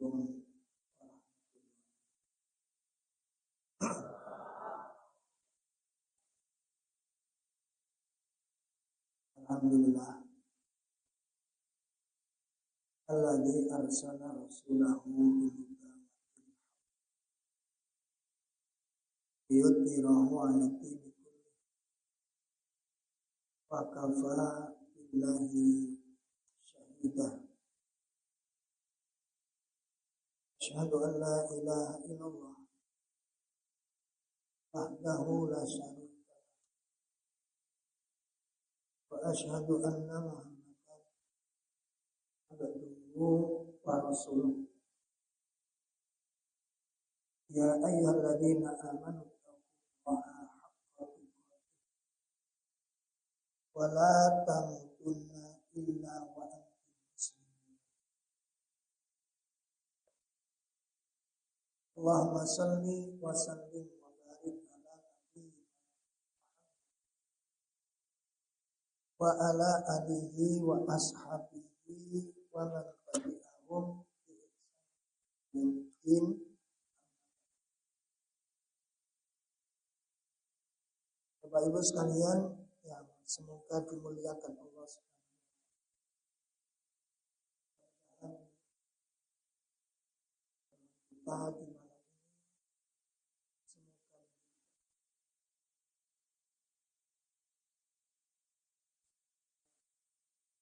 Alhamdulillah alladzi arsala rasulahu liyudhhirahu 'ala dini kullihi wa kafa billahi shahida. Asyhadu an la ilaha illallah wahdahu la syarika lahu wa asyhadu anna Muhammadan abduhu wa rasuluh. Ya ayyuhalladzina amanu taqullaha haqqa tuqatih wa la tamutunna illa wa antum muslimun. Allahumma shalli wa sallim wa barik ala nabiyyina wa ala alihi wa ashabihi wa man tabi'ahum bi ihsan. Bapak Ibu sekalian yang semoga dimuliakan Allah Subhanahu wa taala. Kita di malam ini semoga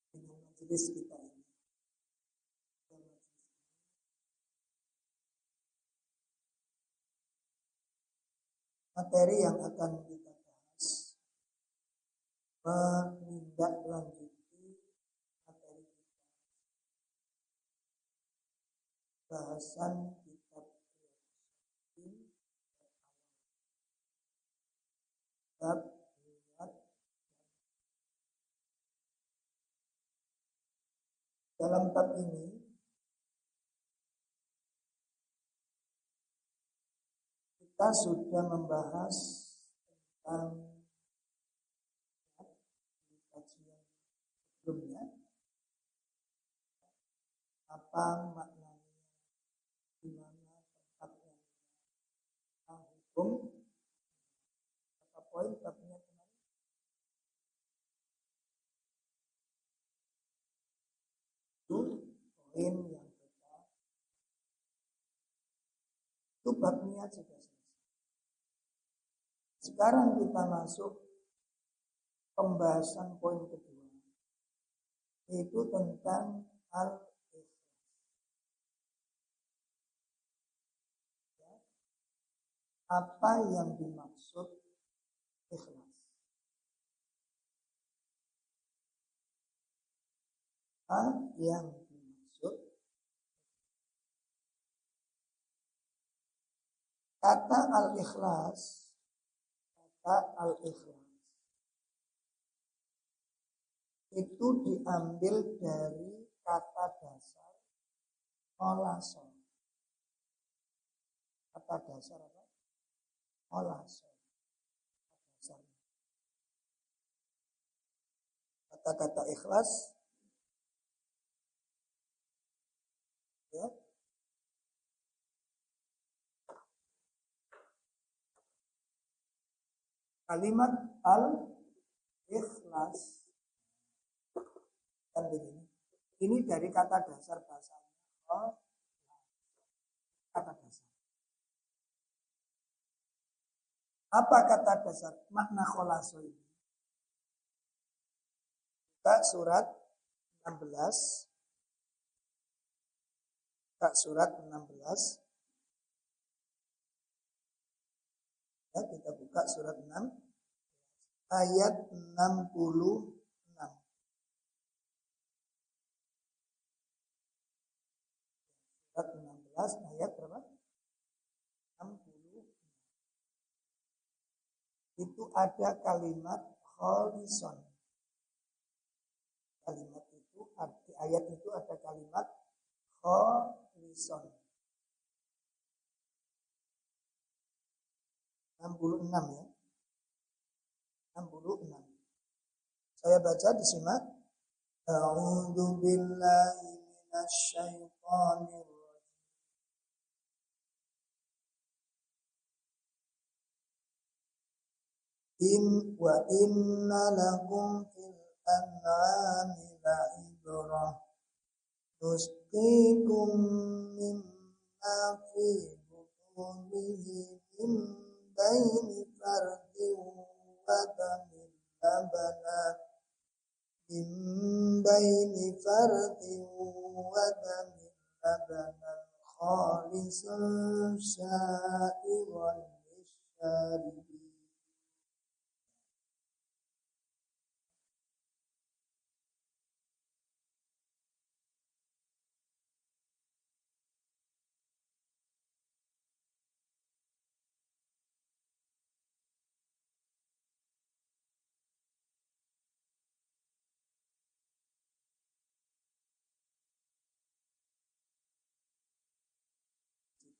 dengan majelis kita ini, materi yang akan kita menindaklanjuti materi kita, bahasan kitab bab niat. Dalam bab ini kita sudah membahas tentang sebelumnya apa maknanya, di mana tempatnya, hukum, apa poin babnya kemarin? Itu poin yang kedua. Itu babnya sudah selesai. Sekarang kita masuk pembahasan poin kedua, yaitu tentang al-ikhlas. Apa yang dimaksud ikhlas? Apa yang dimaksud? Kata al-ikhlas itu diambil dari kata dasar kholason. Kata dasar apa? Kholason. Kata-kata ikhlas, ya, kalimat al-ikhlas kan begini. Ini dari kata dasar bahasanya. Kata dasar. Apa kata dasar makna kholaso ini? Kita surat 16. Kita surat 16. Ya, kita buka surat 6 ayat 66. Surat 16 ayat berapa? 60. Itu ada kalimat kholison. Kalimat itu, arti ayat itu ada kalimat kholison. 66 ya. 66. Saya baca di sini. A'udzu billahi minasyaitonir rajim. wa inna lakum fil an'ami la'ibrah nusqikum mimma fi butunihi min baini fardin wa damin labana min baini fardin wa damin labana khalisan sya'iran lisyaribin.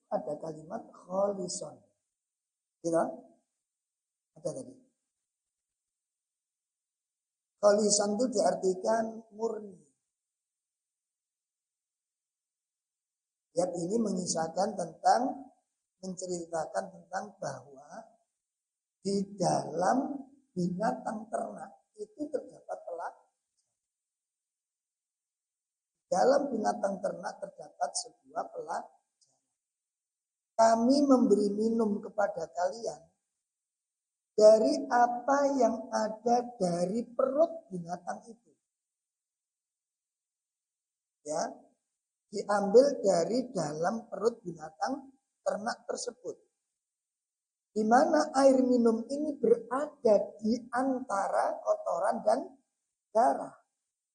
Ada kalimat kholison. Gitu? Ada tadi. Kholison itu diartikan murni. Ayat ini mengisahkan tentang, menceritakan tentang bahwa di dalam binatang ternak itu terdapat pelajaran. Dalam binatang ternak terdapat sebuah pelajaran. Kami memberi minum kepada kalian dari apa yang ada dari perut binatang itu. Ya, diambil dari dalam perut binatang ternak tersebut. Di mana air minum ini berada di antara kotoran dan darah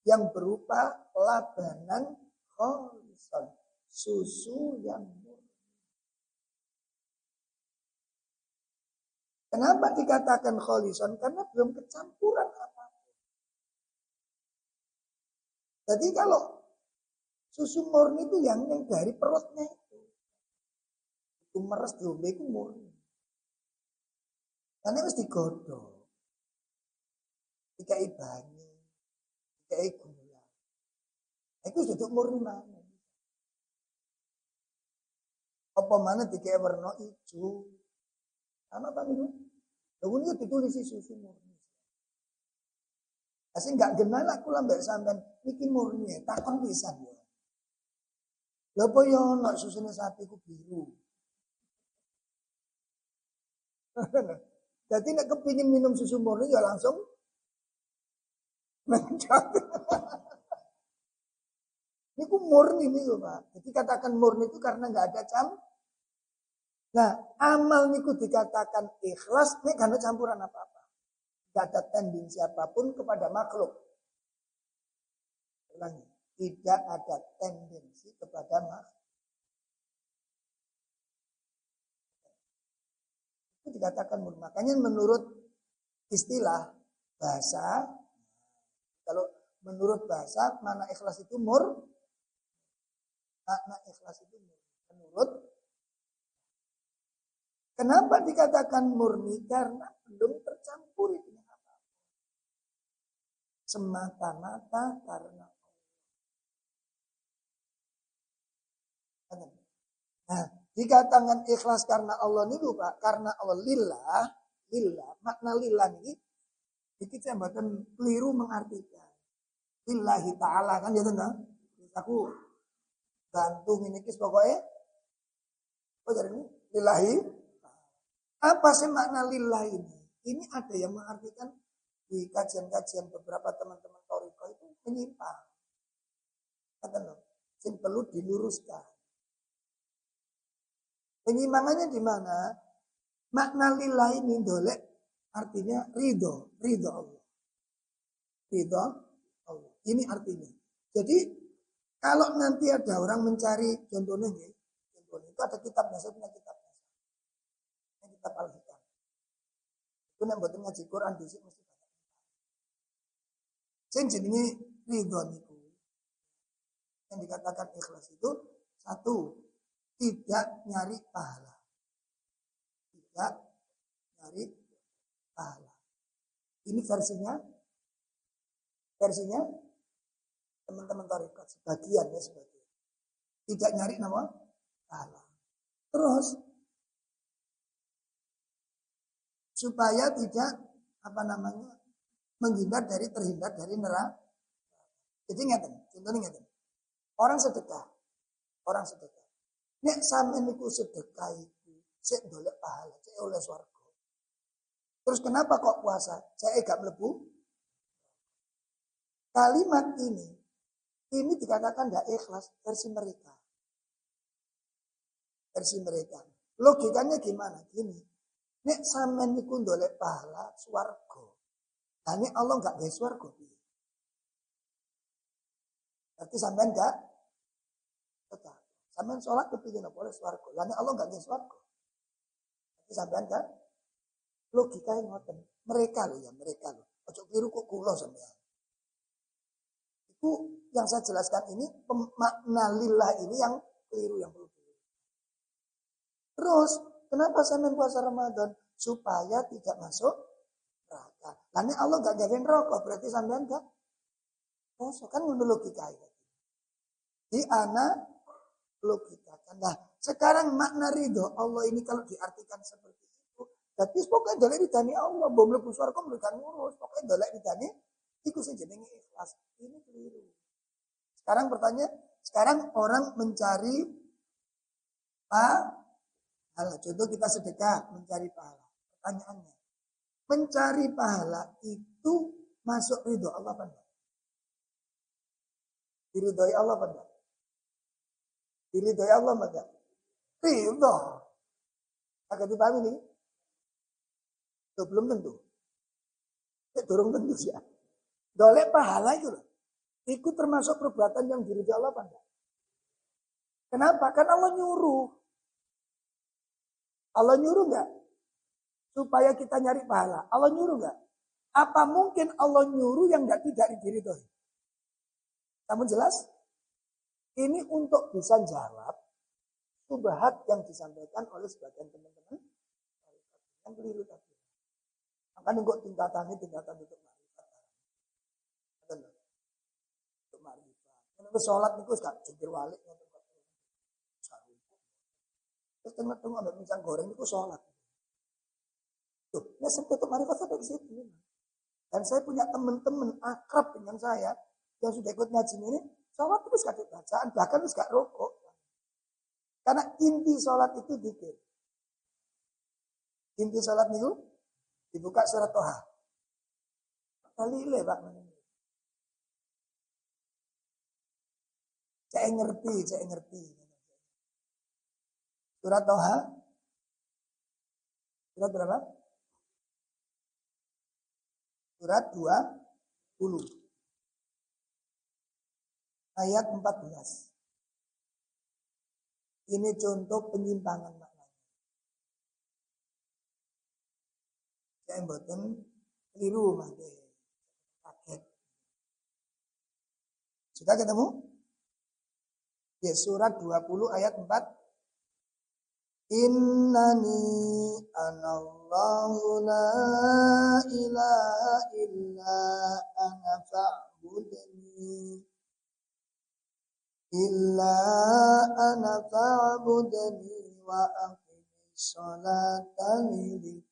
yang berupa labanan kholison, susu yang murni. Kenapa dikatakan kholison? Karena belum kecampuran apapun. Jadi kalau susu murni itu yang dari perutnya itu meres diombe itu murni. Karena harus digodok, dikai banyu, dikai gula. Itu sudah murni mana? Apa mana dikai warna hijau? Karena apa itu? Lalu itu ditulis susu murni. Asing nggak kenal aku lambek sampean iki murni ya, takon pisan ya. Lha apa yo ono susune sapi ku biru. Jadi nek kepingin minum susu murni ya langsung mencet. Ini ku murni nih Pak. Jadi katakan murni itu karena nggak ada Nah, amal niku dikatakan ikhlas ini karena campuran apa-apa. Tidak ada tendensi apapun kepada makhluk. Ulangi, tidak ada tendensi kepada makhluk. Itu dikatakan murni. Makanya menurut istilah bahasa, kalau menurut bahasa mana ikhlas itu makna ikhlas itu menurut. Kenapa dikatakan murni? Karena belum tercampur dengan apa-apa. Semata-mata karena Allah. Nah, dikatakan ikhlas karena Allah ini Pak, karena Allah lillah, makna lillah ini kita bahkan keliru mengartikan. Lillahi ta'ala kan ya tenang. Aku gantung ini pokoknya. Oh jadi ini lillahi. Apa sih makna lillah ini? Ini ada yang mengartikan di kajian-kajian beberapa teman-teman Toriko itu menyimpang. Kata loh, yang perlu diluruskan. Penyimpangannya di mana? Makna lillah ini dolek artinya ridho Allah. Ridho Allah. Ini artinya. Jadi kalau nanti ada orang mencari contohnya itu ada kitab saya punya kitab. Kitab Al-Hikam. Itu nek mboten ngaji Quran dhisik mesti banyak. Sing jenenge ridho niku. Yang dikatakan ikhlas itu satu, tidak nyari pahala. Tidak nyari pahala. Ini versinya teman-teman tarekat sebagian. Tidak nyari nama pahala. Terus supaya tidak menghindar dari terhindar dari neraka. Jadi ngeten, contohnya ngeten. Orang sedekah. Nek sampeyan niku sedekah iku sik ndolek pahala, sik oleh swarga. Terus kenapa kok puasa? Saya gak mlebu. Kalimat ini dikatakan tidak ikhlas versi mereka. Logikanya gimana? Gini. Nek sampeyan niku ndolek pahala swarga. Lah nek Allah enggak gawe swarga piye? Berarti sampeyan enggak tetap. Sampeyan sholat kepingin apa oleh swarga. Lah nek Allah enggak gawe swarga. Berarti sampeyan enggak logikanya ngoten. Mereka loh. Ojo keliru kok kula sampeyan. Itu yang saya jelaskan ini makna lillah ini yang keliru yang perlu. Terus kenapa sampeyan puasa Ramadan? Supaya tidak masuk neraka. Lah nek Allah enggak gawe neraka berarti sampean enggak puasa kan ngono logika itu. Di ana logikakan. Nah, sekarang makna ridho Allah ini kalau diartikan seperti itu, tapi pokoknya dolek ridane Allah, bom mlebu swarga mlebu ngurus, pokoknya dolek ridane iku sing jenenge ikhlas. Ini keliru. Sekarang orang mencari pahala. Contoh kita sedekah mencari pahala. Pertanyaannya, mencari pahala itu masuk ridho Allah apa enggak? Diridhoi Allah apa enggak? Diridhoi Allah apa enggak? Ridho. Agak dipahami nih? Itu belum tentu. Dorong tentu sih ya. Dolek pahala itu loh. Itu termasuk perbuatan yang diridhoi Allah apa enggak? Kenapa? Kan Allah nyuruh. Allah nyuruh enggak? Supaya kita nyari pahala. Allah nyuruh enggak? Apa mungkin Allah nyuruh yang enggak tidak diridhoi? Kamu jelas? Ini untuk bisa jawab subhat yang disampaikan oleh sebagian teman-teman yang keliru tadi. Makanya kok tingkatan untuk marifat. Untuk marifat. Menurut sholat itu gak jengkir walik. Terus tengok-tengok ada pisang goreng itu sholat. Tuh, ya untuk marifat sampai di situ. Dan saya punya teman-teman akrab dengan saya yang sudah ikut ngaji ini, sholat terus gak bacaan, bahkan terus gak rokok. Karena inti sholat itu dzikir. Inti sholat itu dibuka surat Toha. Kali Pak. Saya ngerti. Surat Toha. Surat berapa? Surat 20. Ayat 14. Ini contoh penyimpangan maknanya. Saya mboten keliru mangke. Kaget. Sudah ketemu? Ya, surat 20 ayat 4. Innani anallahu la ilaha illa ana fa'budni. Illa ana fa'budni wa aqimis sholata li.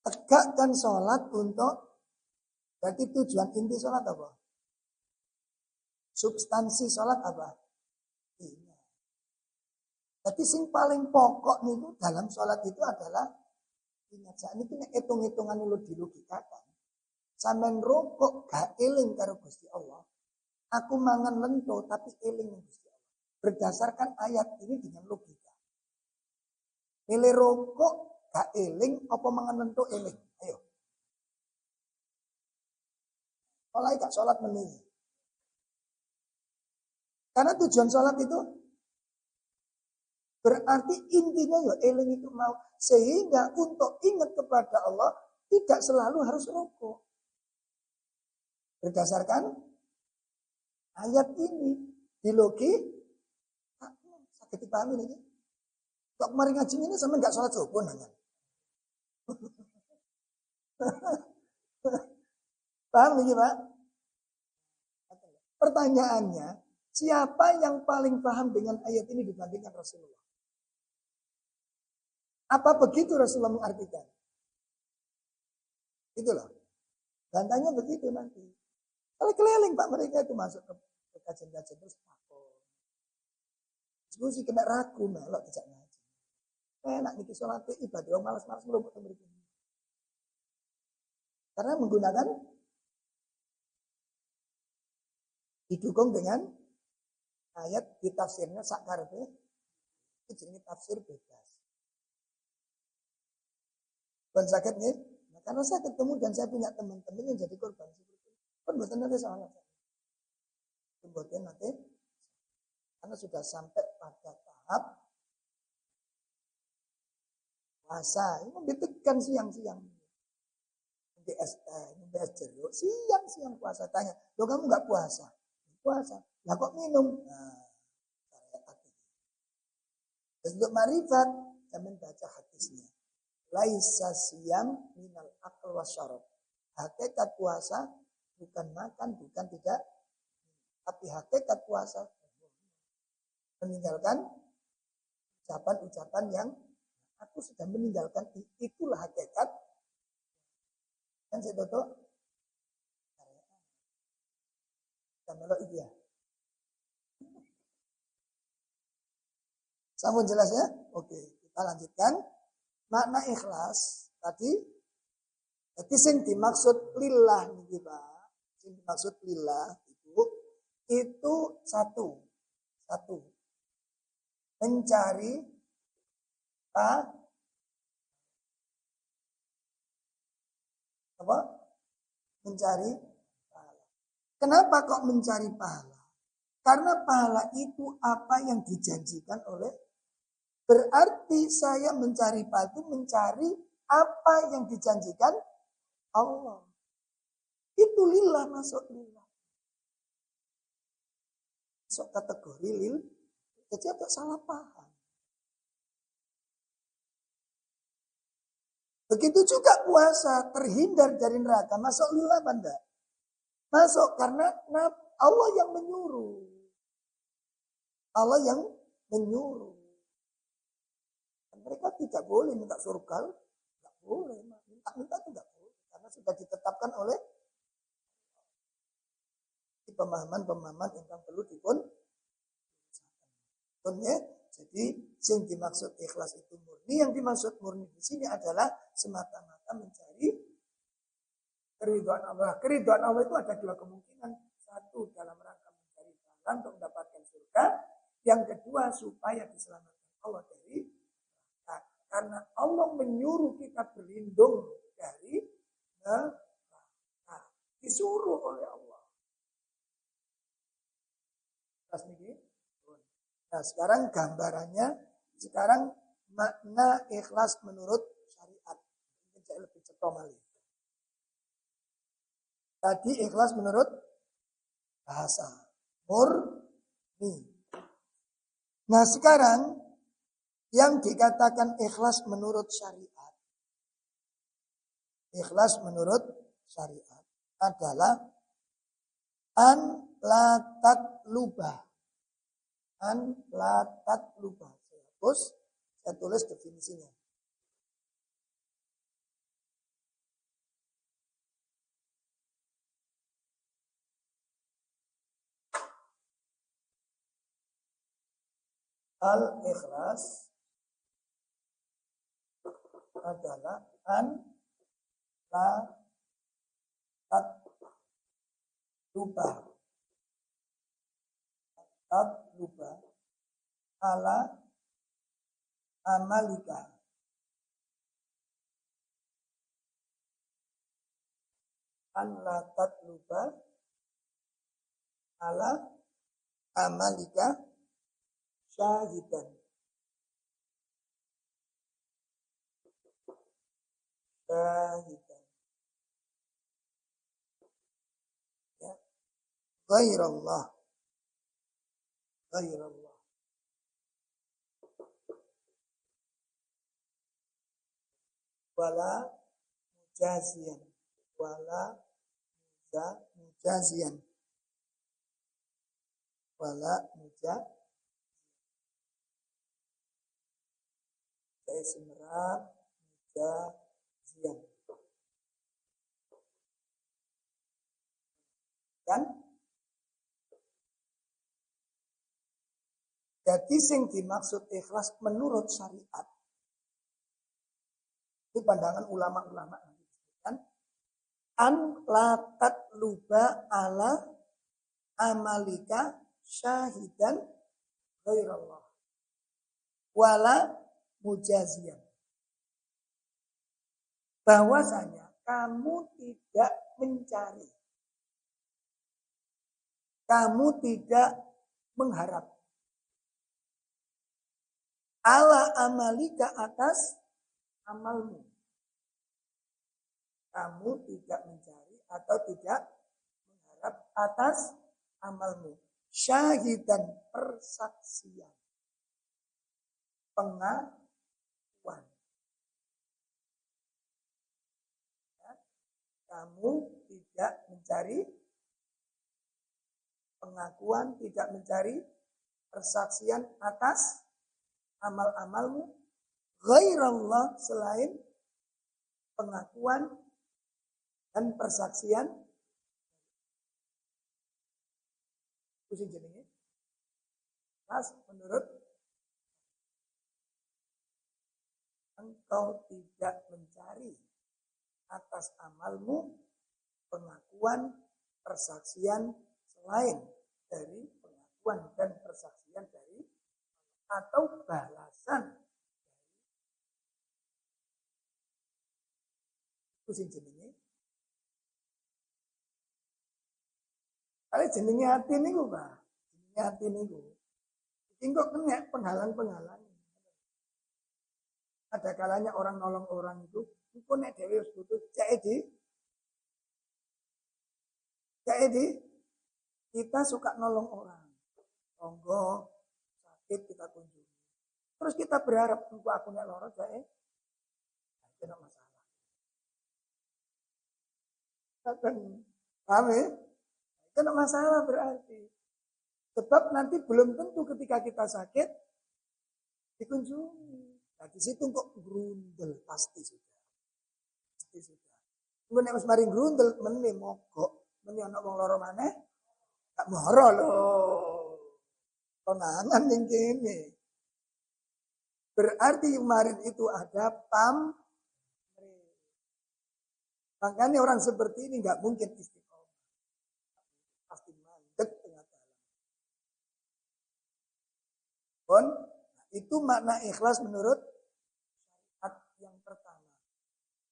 Tegakkan sholat untuk, berarti tujuan inti sholat apa? Substansi sholat apa? Ini. Jadi sing paling pokok nih dalam sholat itu adalah ingat saat ini hitung-hitungan lu dilogikakan. Sampeyan rokok gak eling karo Gusti Allah. Aku mangan lento tapi eling Gusti Allah. Berdasarkan ayat ini dengan logika. Milih rokok gak eling apa mangan lento eling? Ayo. Mulai gak sholat menini. Karena tujuan sholat itu berarti intinya ya eling itu mau. Sehingga untuk ingat kepada Allah tidak selalu harus rokok. Berdasarkan ayat ini di logi sakit dipahami ini. Kok kemarin ngaji ini sama nggak sholat subuh nanya. Paham ini Pak? Pertanyaannya, siapa yang paling paham dengan ayat ini dibandingkan Rasulullah? Apa begitu Rasulullah mengartikan? Itulah. Gantanya begitu nanti. Kalau keliling Pak mereka itu masuk ke kajian-kajian terus takut. Diskusi kena ragu melok tidak ngaji. Enak niki sholat ibadah malas-malas melumpuk mereka. Karena menggunakan didukung dengan ayat di tafsirnya sakarpe itu jenis tafsir bebas. Dan sakit nih, nah, karena saya ketemu dan saya punya teman-teman yang jadi korban seperti itu. Kan buatan nanti salah. Buatan nanti karena sudah sampai pada tahap puasa, ini ditekan siang-siang. BS jeruk, siang-siang puasa. Tanya, lo kamu nggak puasa? Puasa. Lah kok minum? Nah, untuk marifat, kami baca hadisnya. Laisa siyam minal akal wasyarab. Hakikat puasa bukan makan, bukan tidak. Tapi hakikat puasa meninggalkan ucapan-ucapan yang aku sudah meninggalkan. Itulah hakikat. Kan saya toto. Kamelo itu ya. Sambung jelas ya? Oke, kita lanjutkan. Makna ikhlas tadi jadi sing dimaksud lillah niki Pak. Sing dimaksud lillah itu satu. Mencari mencari pahala. Kenapa kok mencari pahala? Karena pahala itu apa yang dijanjikan oleh. Berarti saya mencari pahala itu mencari apa yang dijanjikan Allah. Itu lillah, masuk lillah. Masuk kategori lil. Jadi agak salah paham. Begitu juga puasa, terhindar dari neraka. Masuk lillah apa enggak? Masuk karena Allah yang menyuruh. Allah yang menyuruh. Mereka tidak boleh minta surga. Tidak boleh. Minta tidak boleh. Karena sudah ditetapkan oleh pemahaman-pemahaman yang perlu dipun. Jadi yang dimaksud ikhlas itu murni. Yang dimaksud murni di sini adalah semata-mata mencari keridhaan Allah. Keridhaan Allah itu ada dua kemungkinan. Satu, dalam rangka mencari jalan untuk mendapatkan surga. Yang kedua, supaya diselamatkan Allah dari neraka. Karena Allah menyuruh kita berlindung dari neraka. Disuruh oleh Allah. Nah sekarang gambarannya, sekarang makna ikhlas menurut syariat. Mungkin saya lebih cetomali. Tadi ikhlas menurut bahasa. Murni. Nah sekarang yang dikatakan ikhlas menurut syariat. Ikhlas menurut syariat adalah an la tatlubah. An la tatlubah. Saya tulis definisinya. Al-ikhlas adalah an la tatlubah. Tatlubah ala amalika. An la tatlubah ala amalika syahidan. Syahidan. Ya. Ghairallah. Ghairallah. Wala mujazian. wala mujazian. Wala mujazian. Saya semerap mujazian. Kan? Jadi sing dimaksud ikhlas menurut syariat. Ini pandangan ulama-ulama. Kan? An latat luba ala amalika syahidan ghairallah. Wala mujazian. Bahwasanya kamu tidak mencari. Kamu tidak mengharap. Ala amalika atas amalmu. Kamu tidak mencari atau tidak mengharap atas amalmu. Syahidan persaksian. Pengakuan. Ya, kamu tidak mencari pengakuan, tidak mencari persaksian atas amal-amalmu. Ghairallah, selain pengakuan dan persaksian. Itu jenenge. Mas, menurut engkau tidak mencari atas amalmu pengakuan, persaksian selain dari pengakuan dan persaksian dari atau balasan itu sing jenenge. Kali jenenge hati niku, Pak. Jenenge hati niku. Iki kok kena penghalang-penghalang. Ada kalanya orang nolong orang itu, engko nek dhewe wis butuh cek di kita suka nolong orang. Monggo sakit kita kunjungi. Terus kita berharap engko aku nek lara cek tidak masalah. Paham ya? Tidak masalah berarti. Sebab nanti belum tentu ketika kita sakit dikunjungi. Nah di situ kok grundel pasti sudah. Pasti sudah. Engko nek wis mari grundel meneh mogok, meneh ana wong lara maneh gak moro lho. Konangan ning kene. Berarti kemarin itu ada pamrih. Makanya orang seperti ini gak mungkin istiqomah. Pasti mandek tengah jalan. Pun itu makna ikhlas menurut syariat yang pertama.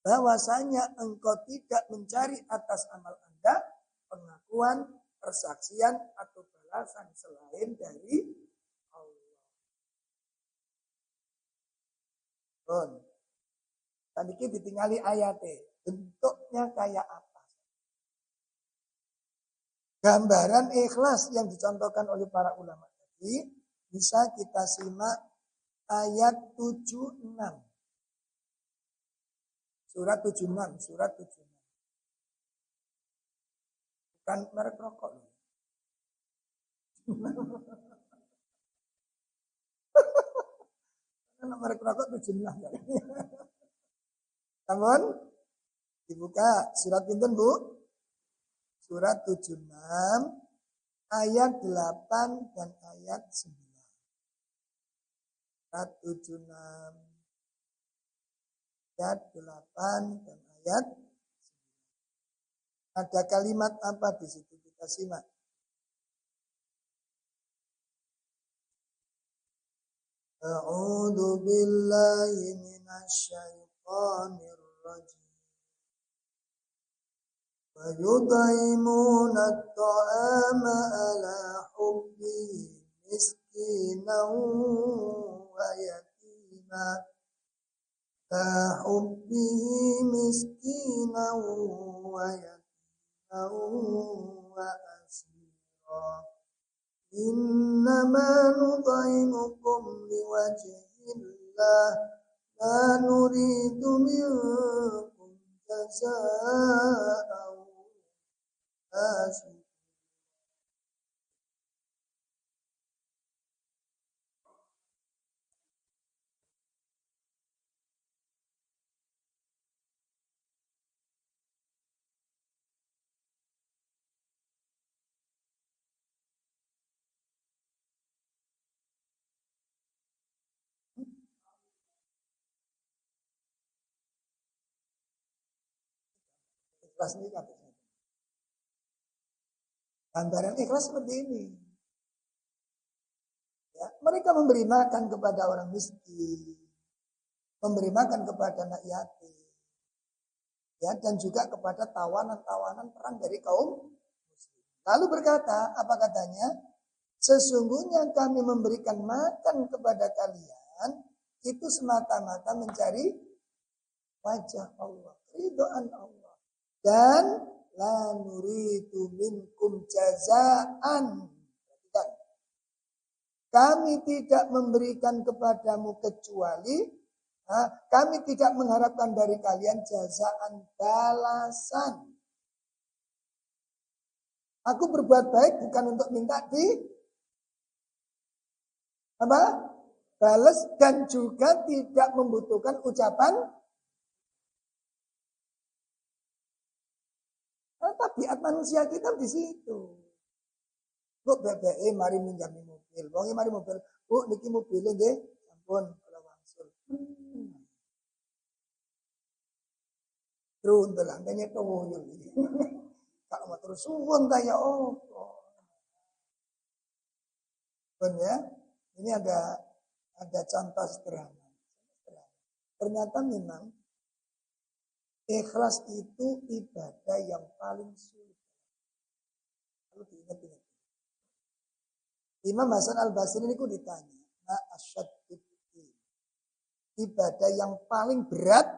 Bahwasanya engkau tidak mencari atas amal Anda pengakuan, persaksian atau balasan selain dari Allah. Pun tadi kita ditinggali ayatnya. Bentuknya kayak apa? Gambaran ikhlas yang dicontohkan oleh para ulama tadi bisa kita simak ayat 76. Surat 76. Bukan merek rokok. Merek rokok 76. Namun dibuka surat pinten Bu? Surat 76 ayat 8 dan ayat 9. Surat 76 ayat 8 dan ayat 9. Ada kalimat apa di situ kita simak? A'udzu billahi minasy syaithanir rajim. Wa yud'imuna at-ta'ama 'ala hubbihi miskinan wa yatima. Hubbihi miskinan wa yatiman wa asira. Innama nut'imukum liwajhillah la nuridu minkum jaza'an ikhlas ini katanya. Gambaran ikhlas seperti ini. Ya, mereka memberi makan kepada orang miskin, memberi makan kepada anak yatim, ya, dan juga kepada tawanan-tawanan perang dari kaum muslim. Lalu berkata, apa katanya? Sesungguhnya kami memberikan makan kepada kalian itu semata-mata mencari wajah Allah, ridhaan Allah. Dan la nuridu minkum jazaan. Kami tidak memberikan kepadamu kecuali kami tidak mengharapkan dari kalian jazaan balasan. Aku berbuat baik bukan untuk minta balas dan juga tidak membutuhkan ucapan. Tabiat manusia kita di situ. Kok bebeke mari minjami mobil. Wong mari mobil. Bu niki mobile nggih. Ampun kula wangsul. Terus belangane toyo iki. Kak matur suwun ta ya opo. Ben ya. Ini ada contoh sederhana. Ternyata memang ikhlas itu ibadah yang paling sulit. Lalu diingat-ingat. Imam Hasan Al-Basri ini ditanya, ibadah yang paling berat,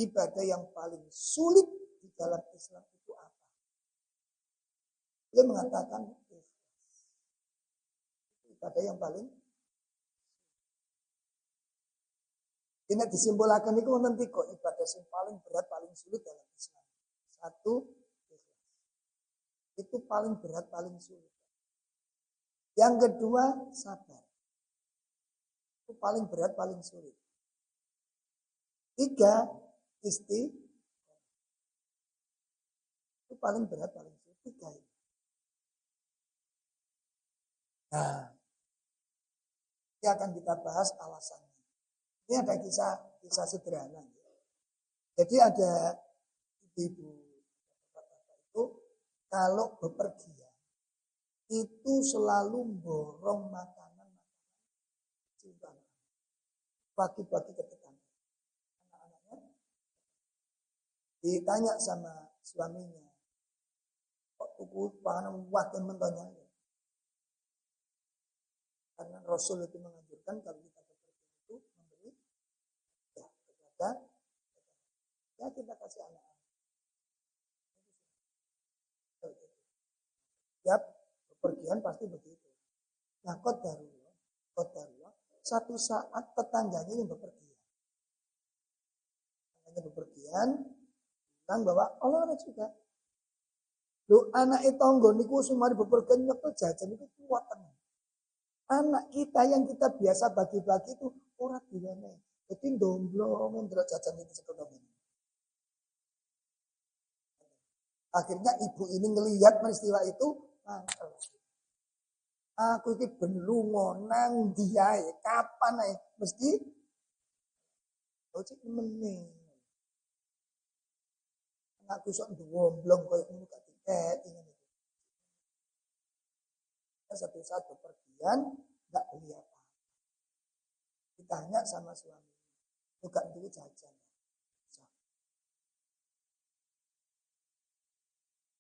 ibadah yang paling sulit di dalam Islam itu apa? Dia mengatakan ibadah yang paling ini disimpulkan itu nanti kok ibadah yang paling berat, paling sulit dalam Islam. Satu, itu paling berat, paling sulit. Yang kedua, sabar. Itu paling berat, paling sulit. Tiga, itu paling berat, paling sulit. Tiga. Nah, ini akan kita bahas alasannya. Ini ada kisah sederhana. Jadi ada ibu-ibu itu kalau bepergian itu selalu borong makanan bagi-bagi ke tetangga. Anak-anaknya ditanya sama suaminya, kok tuku panganan wakil mentanya? Karena Rasul itu menganjurkan kalau kita bepergian itu memberi kepada ya kita kasih anak-anak. Tiap bepergian pasti begitu. Nah, qadarullah, satu saat tetangganya yang bepergian. Tetangganya bepergian, bilang bahwa Allah ada juga. Lu anak itu tonggo niku sumari bepergian nyekel jajan itu kuat tenan. Anak kita yang kita biasa bagi-bagi itu ora diwenehi. Jadi ndomblong ndelok jajan itu sekolah ini. Akhirnya ibu ini ngelihat peristiwa itu, aku ini ben lunga nang dia kapan ae mesti ojek meneh. Aku sok ndomblong koyo ngono gak dikeki ngene. Satu saat bepergian enggak beli apa. Ditanya sama suami, "Lu gak duwe jajan?"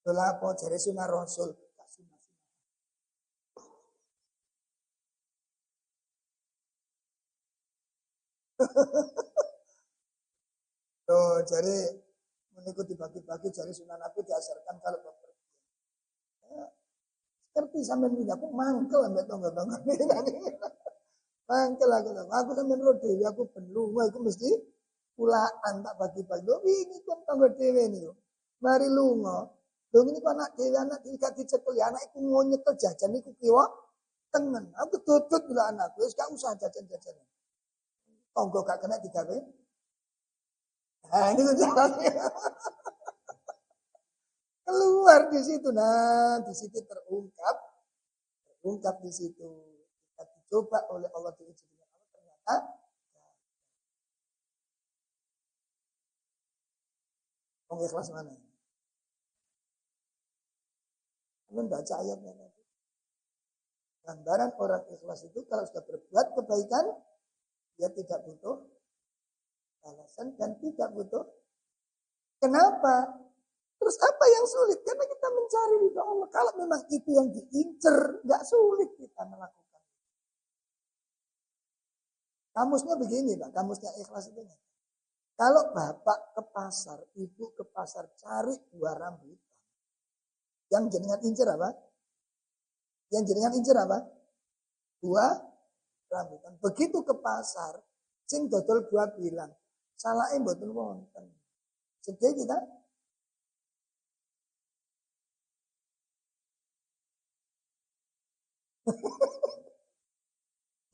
Dola apa jare sunah Rasul, gak sunah. Tuh, jadi mengikuti bagi-bagi jari sunah Nabi diajarkan kalau bepergian. Ya, seperti sampai punya aku mangkel ambek tonggo-tonggo ini. Mangkel aku sampai rode, aku perlu, aku mesti pulaan tak bagi-bagi. Lho wingi kon tangga dhewe niku. Mari lunga. Lho ngene kok anak dhewe gak dicekeli, anak iku ngonyekel jajan iku kiwa tengen. Aku tutut bila anakku wis gak usah jajan-jajan. Tonggo gak kena digawe. Nah, ini caranya. Keluar di situ. Nah, di situ terungkap di situ. Kita dicoba oleh Allah diuji dengan Allah ternyata ikhlas mana? Kalian baca ayatnya nanti. Gambaran orang ikhlas itu kalau sudah berbuat kebaikan, dia tidak butuh alasan dan tidak butuh. Kenapa? Terus apa yang sulit? Karena kita mencari ridho Allah. Kalau memang itu yang diincer, nggak sulit kita melakukan. Kamusnya begini, Pak. Kamusnya ikhlas itu. Kalau bapak ke pasar, ibu ke pasar cari buah rambutan. Yang jenengan incer apa? Yang jenengan incer apa? Buah rambutan. Begitu ke pasar, sing dodol buah bilang, salahnya mboten wonten. Sedih kita.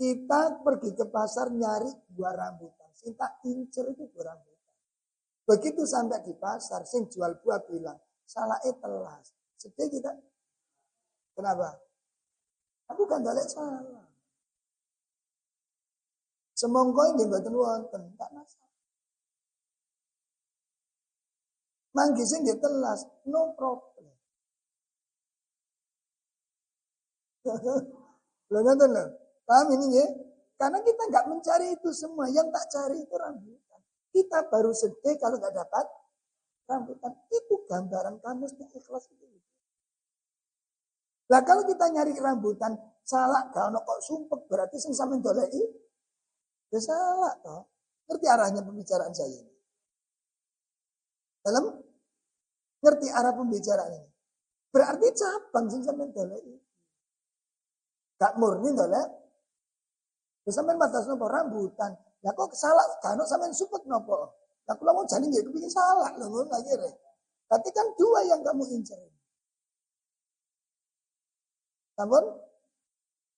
Kita pergi ke pasar nyari buah rambutan. Sing tak incer itu buah rambutan. Begitu sampai di pasar, sing jual buah bilang, salahnya telas. Sedih kita. Kenapa? Aku kan gak salah. Semongko ini mboten wonten, tak masalah. Manggi sing telas, no problem. Lho ngoten lho. Paham ini ya? Karena kita nggak mencari itu semua. Yang tak cari itu rambutan. Kita baru sedih kalau nggak dapat rambutan. Itu gambaran kamusnya ikhlas itu. Lah kalau kita nyari rambutan salah, kalau kok sumpek berarti sing sampean doleki ya salah toh. Ngerti arahnya pembicaraan saya ini? Dalam ngerti arah pembicaraan ini? Berarti cabang sing sampean doleki. Gak murni dolek. Terus sampean matas nopo rambutan. Lah kok salah kan sampean sumpek nopo? Lah kula mau jane nggih kepengin salah lho ngono akhire. Tapi kan dua yang kamu incer. Namun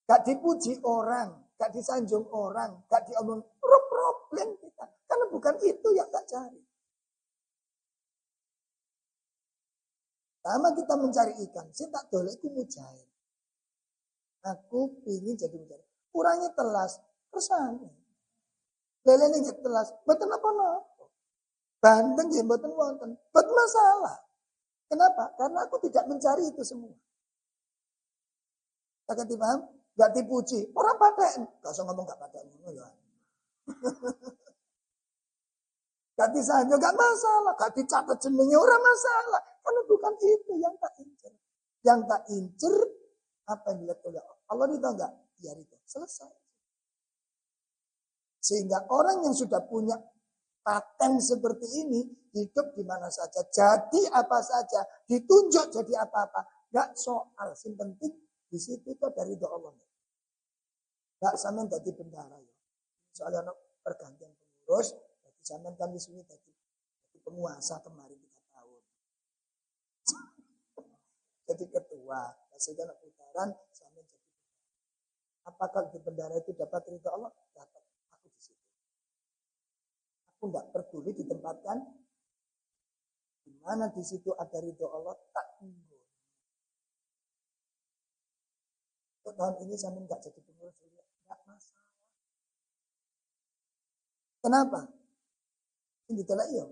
gak dipuji orang, gak disanjung orang, gak diomong problem kita. Karena bukan itu yang tak cari. Sama kita mencari ikan, saya tak dolek itu mujair. Aku ingin jadi mujair. Kurangnya telas, kersane. Lele ini telas, betul apa-apa. Bandeng ya betul wonten, betul masalah. Kenapa? Karena aku tidak mencari itu semua. Kakak paham? Gak dipuji. Orang paten. Gak usah ngomong gak paten. Gak disanjung, gak masalah. Gak dicatat jenengnya, orang masalah. Karena bukan itu yang tak incer. Yang tak incer, apa yang dilihat oleh Allah itu enggak? Ya itu. Selesai. Sehingga orang yang sudah punya paten seperti ini, hidup di mana saja, jadi apa saja, ditunjuk jadi apa-apa. Gak soal. Yang penting di situ itu dari doa Allah. Gak sampean dadi bendara ya. Soalnya pergantian pengurus, jadi sampean kan wis dadi penguasa kemarin 3 tahun. Jadi ketua, sehingga putaran sampean jadi. Apakah di bendara itu dapat ridho Allah? Dapat. Aku di situ. Aku enggak peduli ditempatkan di mana di situ ada ridho Allah, tak tunggu. Untuk tahun ini saya enggak jadi pengurus, enggak masalah. Kenapa? Ini ditolak iya.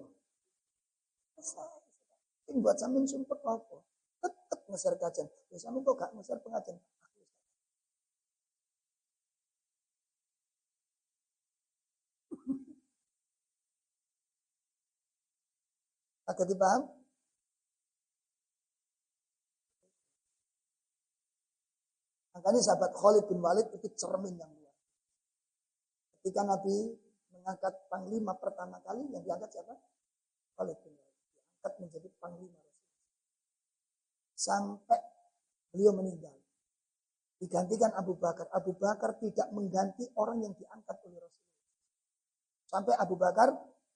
Masalah. Ini buat sampean sumpah apa? Tetap ngeser kajian. Ya sampean kok gak ngeser pengajian? Agak dipaham? Makanya sahabat Khalid bin Walid itu cermin yang luar. Ketika Nabi mengangkat panglima pertama kali, yang diangkat siapa? Khalid bin Walid. Diangkat menjadi panglima Rasul. Sampai beliau meninggal. Digantikan Abu Bakar. Abu Bakar tidak mengganti orang yang diangkat oleh Rasul. Sampai Abu Bakar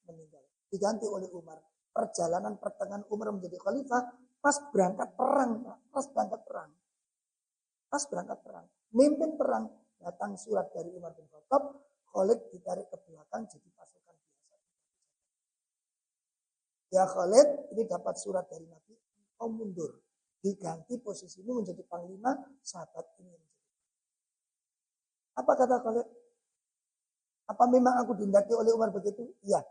meninggal. Diganti oleh Umar. Perjalanan pertengahan Umar menjadi khalifah pas berangkat perang. Pas berangkat perang. Mimpin perang. Datang surat dari Umar bin Khattab. Khalid ditarik ke belakang jadi pasukan biasa. Ya Khalid, ini dapat surat dari Nabi. Kau mundur. Diganti posisimu menjadi panglima. Sahabat ini. Apa kata Khalid? Apa memang aku dihindaki oleh Umar begitu? Iya.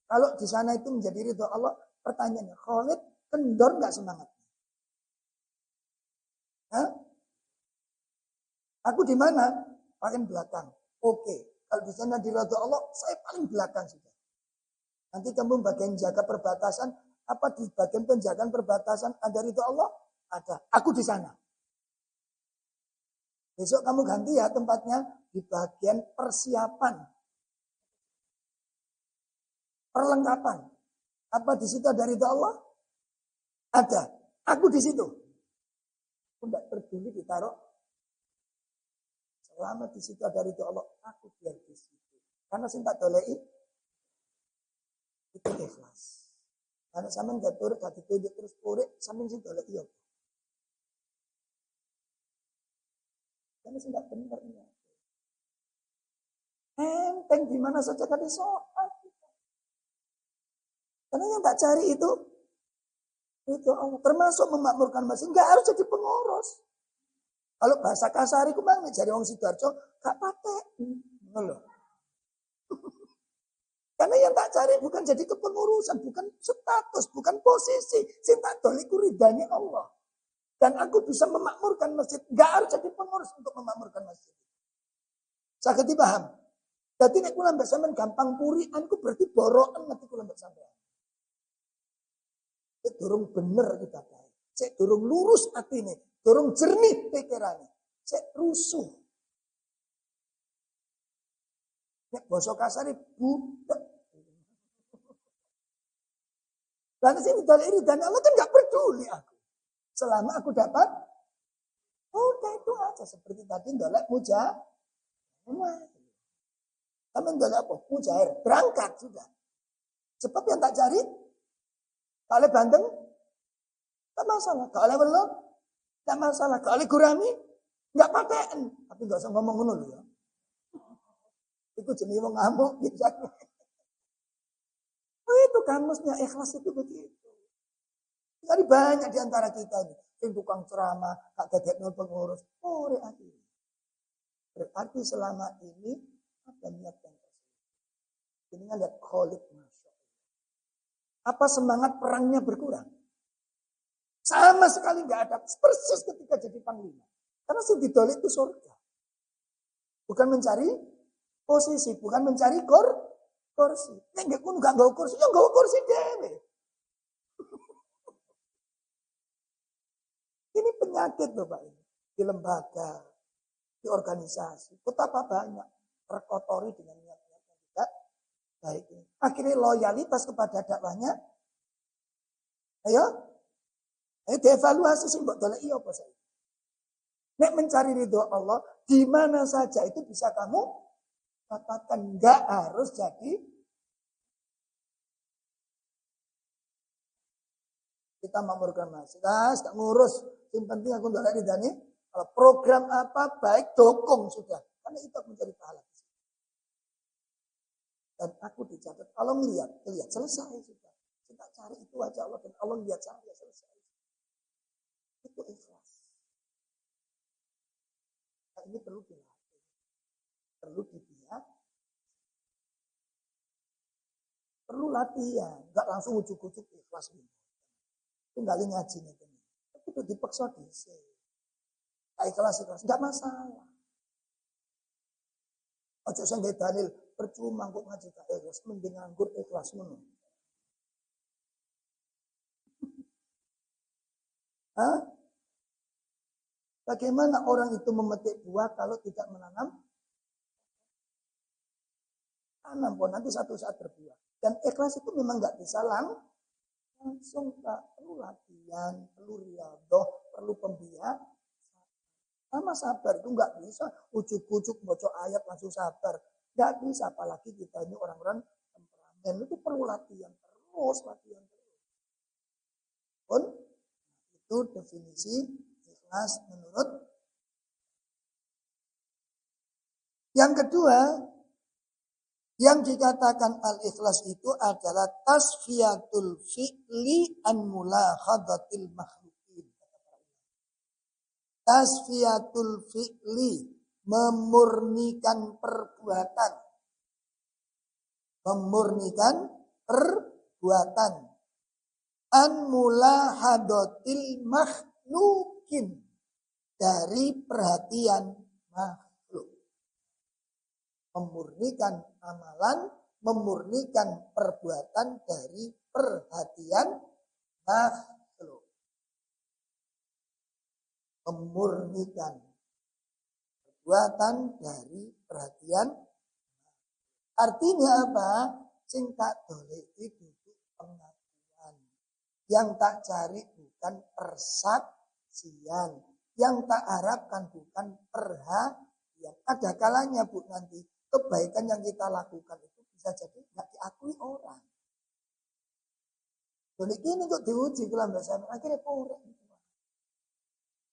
Kalau di sana itu menjadi ridho Allah, pertanyaannya, Khalid kendor nggak semangat? Hah? Aku di mana? Paling belakang. Oke. Kalau di sana di ridho Allah, saya paling belakang sudah. Nanti kamu bagian jaga perbatasan, apa di bagian penjagaan perbatasan ada ridho Allah? Ada. Aku di sana. Besok kamu ganti ya tempatnya di bagian persiapan. Perlengkapan. Apa di situ ada ridho Allah? Ada. Aku di situ. Aku tidak peduli ditaruh. Selama di situ ada ridho Allah, aku biar di situ. Karena saya tak dolei, itu ikhlas. Karena sampean gak turut, gak ditunjuk terus purik, sampean sih dolei iya. Karena saya tak benar ini. Enteng di mana saja kan soal. Karena yang tak cari itu Allah. Termasuk memakmurkan masjid. Enggak harus jadi pengurus. Kalau bahasa kasar itu bang, jadi orang Sidoarjo, gak pakai. Loh. Karena yang tak cari bukan jadi kepengurusan, bukan status, bukan posisi. Sing tak doliku ridhanya Allah. Dan aku bisa memakmurkan masjid. Gak harus jadi pengurus untuk memakmurkan masjid. Saya ngerti paham. Jadi nek kula mbak sampean gampang purian ku berarti borokan nanti kula mbak sampean. Cek durung bener ibadah. Cek durung lurus atine, durung jernih pikirane. Cek rusuh. Nek basa kasare butek. Lalu sini dari ini dan Allah kan nggak peduli aku. Selama aku dapat, udah itu aja seperti tadi ndolek muja. Kami ndolek apa? Mujair, berangkat sudah. Sebab yang tak cari, kalau bandeng, tak masalah. Kalau belum, tak masalah. Kalau gurami, nggak paten. Tapi nggak usah ngomong ngono ya. Itu jenis wong ngamuk gitu. Oh itu kamusnya ikhlas itu begitu. Jadi banyak di antara kita ini. Yang tukang ceramah, tak gadekno pengurus. Oh hati. Berarti selama ini ada niat yang tersebut. Ini lihat Khalid Masya Allah. Apa semangat perangnya berkurang? Sama sekali nggak ada. Persis ketika jadi panglima. Karena si Bidol itu surga. Bukan mencari posisi, bukan mencari kursi. Nek nggak gawe kursi, ya gawe kursi dhewe. Ini penyakit loh Pak ini. Di lembaga, di organisasi. Betapa banyak terkotori dengan niat-niat yang tidak baik ini. Akhirnya loyalitas kepada dakwahnya. Ayo dievaluasi sih mbok dolek iya apa saya. Nek mencari ridho Allah, di mana saja itu bisa kamu dapatkan. Enggak harus jadi kita memurkan masjid. Gak ngurus. Yang penting aku dolek ridhani. Kalau program apa baik dukung sudah. Karena itu aku mencari pahala. Dan aku dicatat. Allah lihat selesai sudah. Kita cari itu aja Allah dan Allah lihat saya selesai. Itu ikhlas. Nah, ini perlu dilatih. Perlu dibiak. Perlu latihan. Enggak langsung ujuk-ujuk ikhlas. Tinggal ngaji nih. Itu dipaksa disini. Ikhlas. Enggak masalah. Ojo sing dalil percuma kok ngaji tak ikhlas. Mending nganggur ikhlas ngono. Hah? Bagaimana orang itu memetik buah kalau tidak menanam? Tanam pun nanti satu saat berbuah. Dan ikhlas itu memang nggak bisa langsung tak perlu latihan, perlu riyadhah, perlu pembiak. Sama sabar itu nggak bisa ujuk-ujuk bocok ayat langsung sabar. Nggak bisa apalagi kita ini orang-orang temperamen. Dan itu perlu latihan terus. Pun itu definisi ikhlas menurut. Yang kedua, yang dikatakan al-ikhlas itu adalah tasfiyatul fi'li an mulakhadatil makhluqin. Tasfiyatul fi'li, memurnikan perbuatan. Memurnikan perbuatan. An mulahadatil makhluqin, dari perhatian makhluk. Memurnikan amalan, memurnikan perbuatan dari perhatian makhluk. Memurnikan perbuatan dari perhatian. Artinya apa? Sing tak doleki duduk pengakuan. Yang tak cari bukan persaksian. Yang tak harapkan bukan perhatian. Ada kalanya Bu nanti kebaikan yang kita lakukan itu bisa jadi nggak diakui orang. Jadi ini kok diuji kalau bahasa akhirnya purek.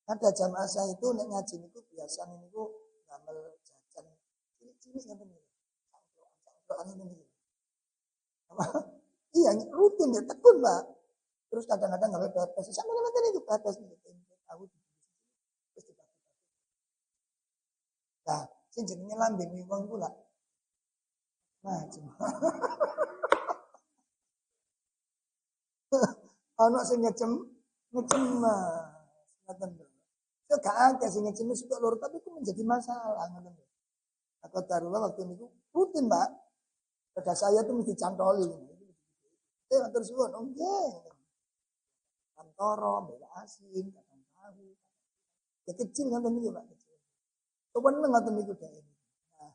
Ada jamaah saya itu nek ngaji itu biasanya itu ngambil jajan cilik-cilik yang benar. Iya rutin ya tekun Pak. Terus kadang-kadang ngambil pepes. Sama teman-teman itu pepes nih. Tahu terus dibagi. Nah, sing jenenge lambe ning wong kula. Nah, ana sing ngecem ngoten lho. Yo gak akeh sing ngecem suka loro tapi itu menjadi masalah ngoten lho. Aku taruhlah waktu itu rutin, Mbak. Pada saya tuh mesti cantoli. Matur suwun, nggih. Kantoro, bela asin, kacang tahu. Ya kecil ngoten niku, Pak. Coba ngoten niku dhek. Nah,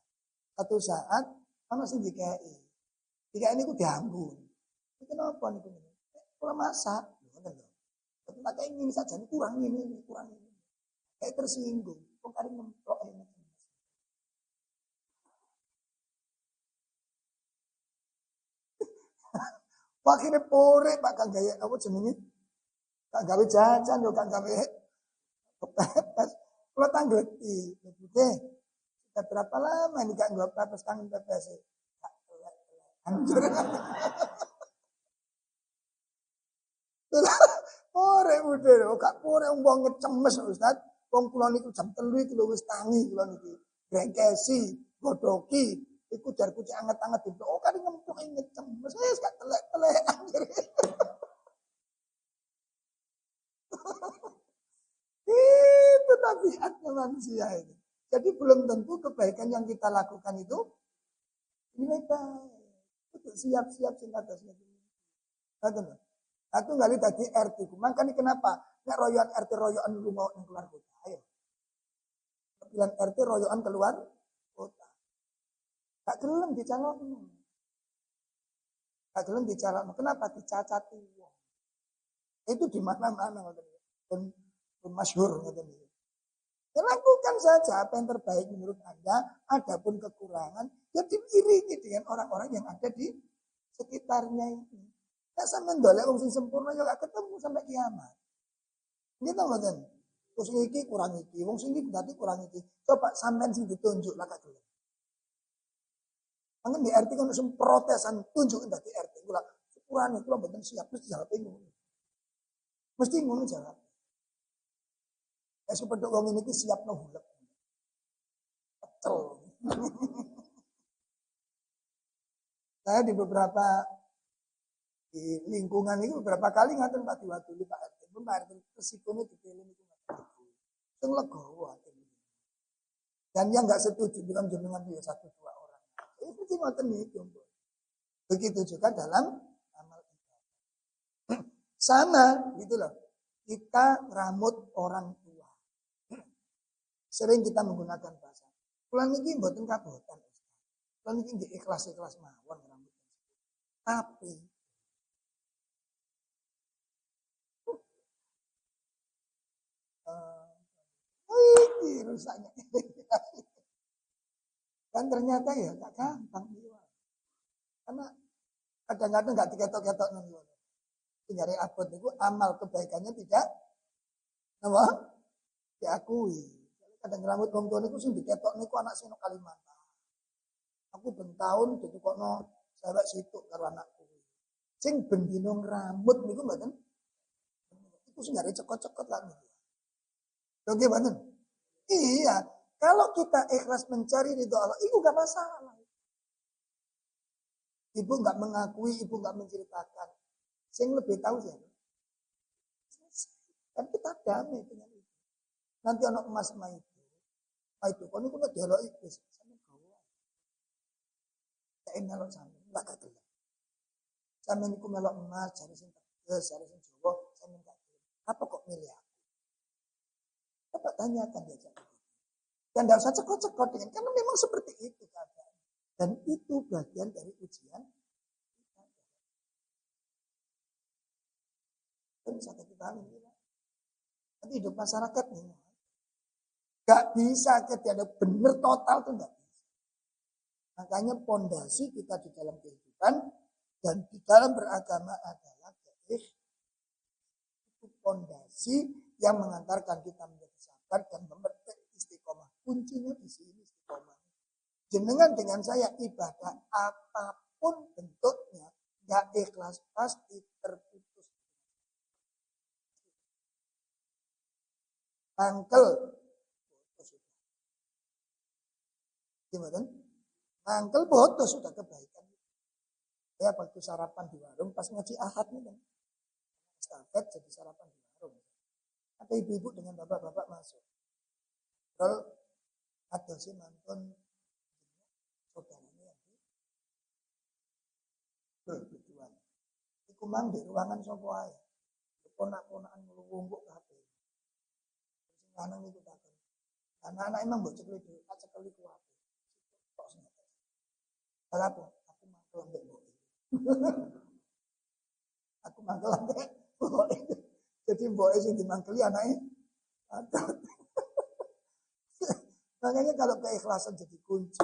satu saat ana sing dikei. Dikei niku diambun. Iki kenapa niku? Kula masak, ngoten lho. Tak kei ini saja kurang ini. Kayak tersinggung. Kok kari nemplok ini. Akhirnya pore Pak kang gawe apa jenenge? Kang gawe jajan yo kang gawe pepes. Kula tanggeti. Oke. Sudah berapa lama ini gak nggak pepes kangen pepes. Hancur. Pore udah kok pore wong ngecemes Ustaz. Wong kula niku jam 3 iki lho wis tangi kula niki. Brengkesi, godoki, iku jar kucing anget-anget itu. Oh kan ngempuk ngecemes. Wis gak telek-telek anjir. Itu tabiatnya manusia itu. Jadi belum tentu kebaikan yang kita lakukan itu nilai baik. Itu siap-siap singkat atasnya. Aku nggak lihat tadi RT. Makanya kenapa? Nggak royoan RT royoan lu mau keluar kota. Ayo. Pilihan RT royoan keluar kota. Gak gelem dicalon. Gak gelem dicalon. Kenapa? Dicacati. Itu di mana-mana. Pun masyhur. Ya lakukan saja apa yang terbaik menurut Anda. Adapun kekurangan, ya diiringi dengan orang-orang yang ada di sekitarnya ini. Nah sampean ndolek wong sing sempurna ya gak ketemu sampai kiamat. Gitu mboten. Terus iki kurang iki, wong sing iki berarti kurang iki. Coba sampean sing ditunjuk lah gak gelem. Mangken di RT kan sing protesan tunjukin dadi RT kula. Sepurane kula mboten siap mesti jawab ngono. Mesti ngono jawab. Seperti wong ini siap nohulek. Pecel. Saya di beberapa di lingkungan itu beberapa kali ngaten Pak diwatuli Pak RT pun Pak RT resikonya dipilih itu itu legowo dan yang nggak setuju bilang jenengan itu 1-2 orang itu sih ngoten itu begitu juga dalam amal ibadah sama gitu loh kita ramut orang tua sering kita menggunakan bahasa pulang ini mboten kabotan pulang ini ikhlas mawon rambut tapi rusaknya. Dan ternyata ya gak gampang. Karena Kadang-kadang nggak diketok-ketok nunggu. Tinggal abot itu amal kebaikannya tidak apa? Diakui. Kadang rambut wong tuwa niku sing diketok niku anak sing Kalimantan. Aku ben taun ditukokno cewek situ karo anakku. Sing ben dino rambut niku mboten. Iku sing gak cekot-cekot lah niku. Lho nggih mboten? Iya, kalau kita ikhlas mencari ridho Allah, itu gak masalah. Ibu gak mengakui, ibu gak menceritakan. Sing lebih tahu siapa? Kan kita damai dengan itu. Nanti anak emas itu. Itu kan itu udah dialog itu. Sama gawa. Kayak melok sama. Enggak kagak. Sama ini ku melok emas. Cari sing tegas. Cari sing Jawa. Sama enggak. Apa kok milih aku? Coba tanyakan dia. Dan tidak usah cekot-cekot dengan. Karena memang seperti itu keadaan. Dan itu bagian dari ujian. Kan bisa kita pahami. Nanti hidup masyarakat nih. Gak bisa kita ada benar total tuh gak bisa. Makanya pondasi kita di dalam kehidupan dan di dalam beragama adalah itu pondasi yang mengantarkan kita menjadi sabar dan memetik istiqomah. Kuncinya di sini istiqomah. Jenengan dengan saya ibadah apapun bentuknya gak ikhlas pasti terputus. Mangkel. Gimana? Mangkel bodoh sudah kebaikan. Ya waktu sarapan di warung pas ngaji ahad nih kan. Estafet jadi sarapan di warung. Ada ibu-ibu dengan bapak-bapak masuk. Kalau ada si mantun saudaranya bertujuan. Iku mang di ruangan sopo ae. Ponak-ponakan ngelungguk kabeh. Sing lanang niku takon. Anak-anak emang mbok cekli dhewe, tak cekli kuwi. Apa? Aku mangkel ambek mbok. Aku mangkel ambek mbok. Jadi mbok sing dimangkeli anake. Makanya kalau keikhlasan jadi kunci.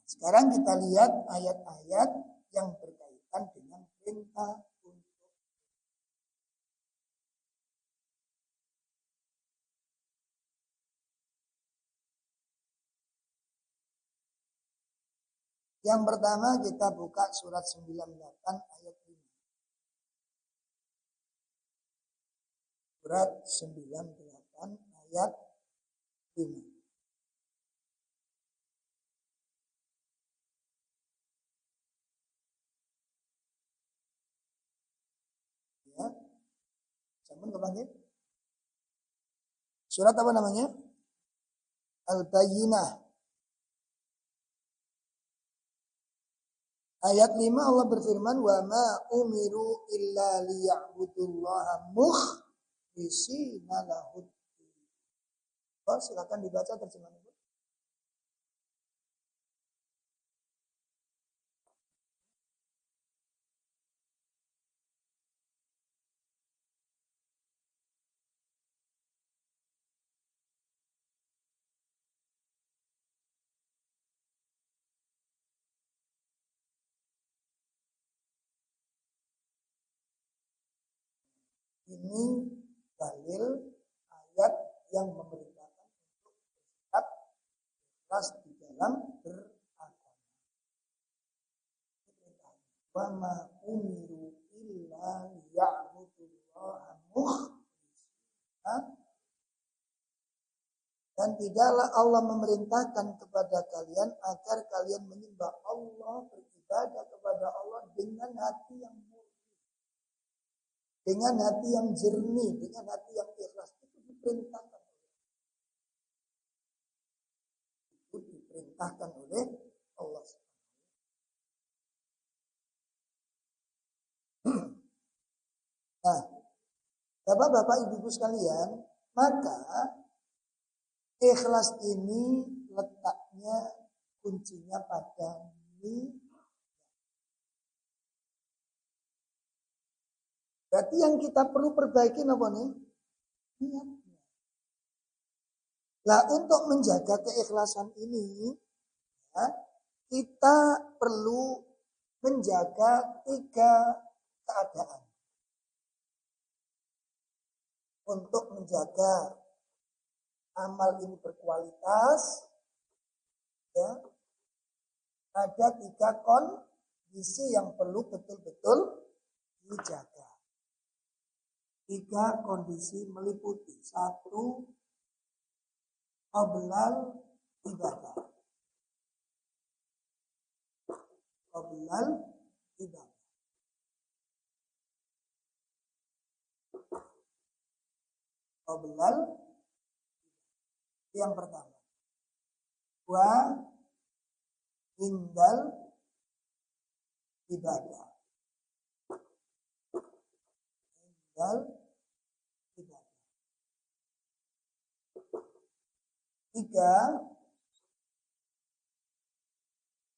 Sekarang kita lihat ayat-ayat yang berkaitan dengan perintah untuk yang pertama kita buka surat 98 ayat 5. Surat 98 ayat 5. Ya. Sampun kepanggil? Surat apa namanya? Al-Bayyinah. Ayat 5 Allah berfirman wa ma umiru illa liya'budullaha mukhlishina lahud. Oh, silakan dibaca terjemahan itu. Ini dalil ayat yang memerintahkan untuk bersikap ikhlas di dalam beragama. Wa ma umiru illa liya'budullaha mukhlishina. Dan tidaklah Allah memerintahkan kepada kalian agar kalian menyembah Allah, beribadah kepada Allah dengan hati yang dengan hati yang jernih, dengan hati yang ikhlas. Itu diperintahkan. Itu diperintahkan oleh Allah. Nah, Bapak-bapak, ibu-ibu sekalian, maka ikhlas ini letaknya kuncinya pada ini. Berarti yang kita perlu perbaiki apa nih? Niatnya. Lah untuk menjaga keikhlasan ini, ya, kita perlu menjaga 3 keadaan. Untuk menjaga amal ini berkualitas, ya, ada 3 kondisi yang perlu betul-betul dijaga. 3 kondisi meliputi 1, qoblal ibadah. Qoblal ibadah. Qoblal yang pertama. Wa indal ibadah. Indal ibadah. 3,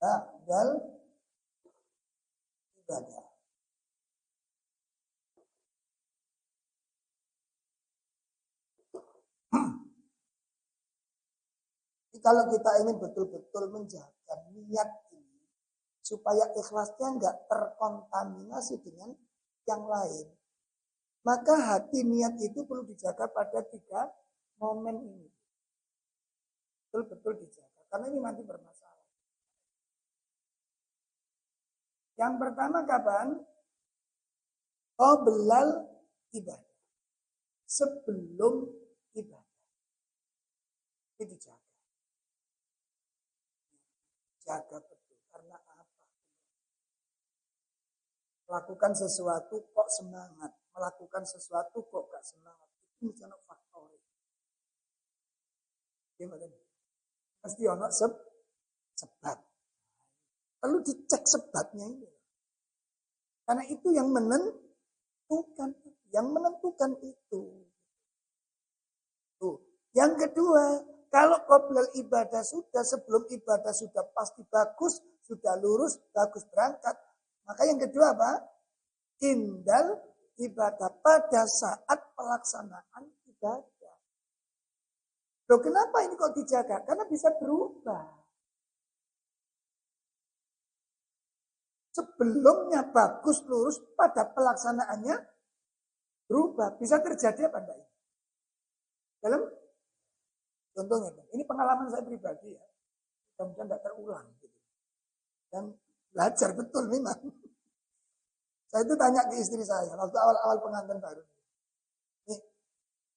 ba'dal ibadah. Kalau kita ingin betul-betul menjaga niat ini supaya ikhlasnya enggak terkontaminasi dengan yang lain, maka hati niat itu perlu dijaga pada 3 momen ini. Betul-betul dijaga, karena ini nanti bermasalah. Yang pertama kapan? Qoblal ibadah. Sebelum ibadah. Itu dijaga. Jaga betul. Karena apa? Melakukan sesuatu kok semangat. Melakukan sesuatu kok gak semangat. Itu misalnya faktor. Gimana? Pasti ono sebab. Perlu dicek sebabnya ini. Karena itu yang menentukan. Yang menentukan itu. Tuh. Yang kedua, kalau qoblal ibadah sudah, sebelum ibadah sudah pasti bagus, sudah lurus, bagus berangkat. Maka yang kedua apa? Indal ibadah, pada saat pelaksanaan ibadah. Loh kenapa ini kok dijaga? Karena bisa berubah. Sebelumnya bagus, lurus, pada pelaksanaannya berubah. Bisa terjadi apa enggak? Dalam contohnya, ini pengalaman saya pribadi ya. Mudah-mudahan tidak terulang. Gitu. Dan belajar betul memang. Saya itu tanya ke istri saya, waktu awal-awal pengantin baru. Nih,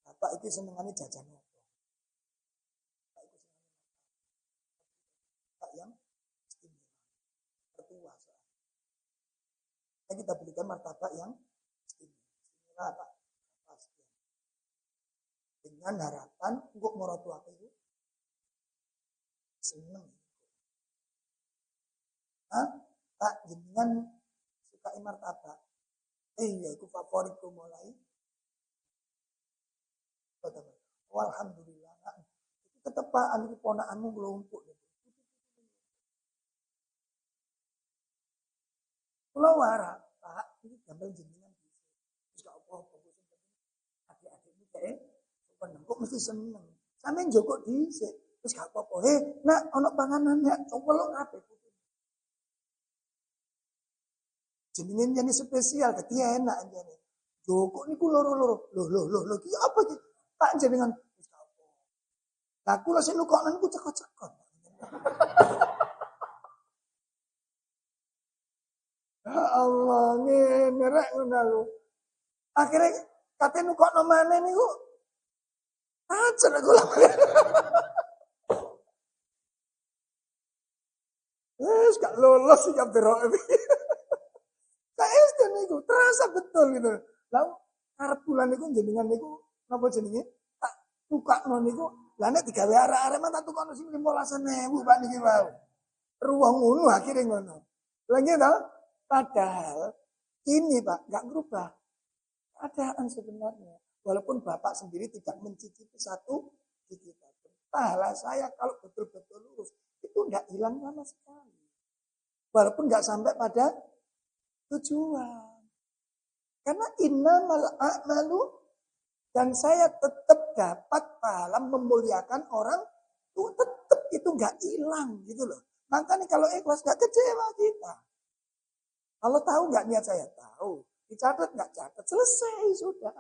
Bapak itu senengannya jajan apa? Bapak itu senengannya Bapak yang istimewa. Tertua soalnya. Nah, kita belikan martabak yang istimewa. Istimewa apa? Pasti. Dengan harapan, kok mertua itu seneng. Hah? Pak, jenengan suka martabak. Iya, itu favoritku mulai. Alhamdulillah. Itu ketepaan itu ponakanmu ngelumpuk. Kalau warak, Pak, ini gambar jenengan. Terus gak apa-apa. Adik-adikmu kayak seneng. Kok mesti seneng. Sampe njokok dhisik. Terus gak apa-apa. Nak, ono panganan ya. Coba lo kabeh. Jenengan jane spesial, dadi enak jane. Joko niku loro-loro. Loh, ki apa iki? Tak jenengan wis apa. Lah kula sing nukonen ku cekot-cekot. Ya Allah, ngene rek ngono lho. Akhire kate nukokno maneh niku aja kula. Wes gak lolos iki beroke. SD niku terasa betul gitu. Lah arep bulan niku jenengan niku napa jenenge? Tak tukakno niku. Lah nek digawe arek-arek mah tak tukakno sing 15.000 Pak niki wae. Ruang ngono akhire ngono. Lah nggih padahal ini Pak enggak berubah keadaan sebenarnya. Walaupun Bapak sendiri tidak mencicipi satu gigitan. Pahala saya kalau betul-betul lurus itu enggak hilang sama sekali. Walaupun enggak sampai pada tujuan. Karena innamal a'malu Dan saya tetap dapat pahala memuliakan orang itu tetap itu nggak hilang gitu loh. Makanya kalau ikhlas nggak kecewa kita. Kalau tahu nggak niat saya tahu, dicatat nggak catat, selesai sudah.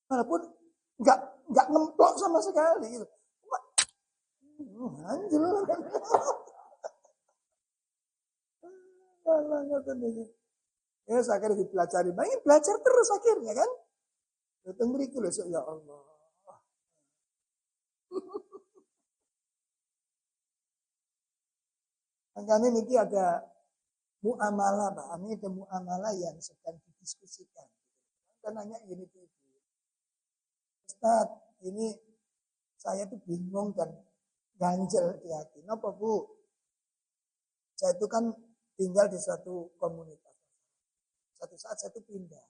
Walaupun nggak ngemplok sama sekali gitu. Anjir. Ya akhirnya dipelajari. Nah, ini belajar terus akhirnya kan. Datang beriku loh, ya Allah. Makanya ini ada muamalah, Pak. Ini ada muamalah yang sedang didiskusikan. Kita nanya gini tuh, Ustaz, ini saya tuh bingung dan ganjel di hati. Kenapa Bu? Saya itu kan tinggal di suatu komunitas. Satu saat saya tuh pindah.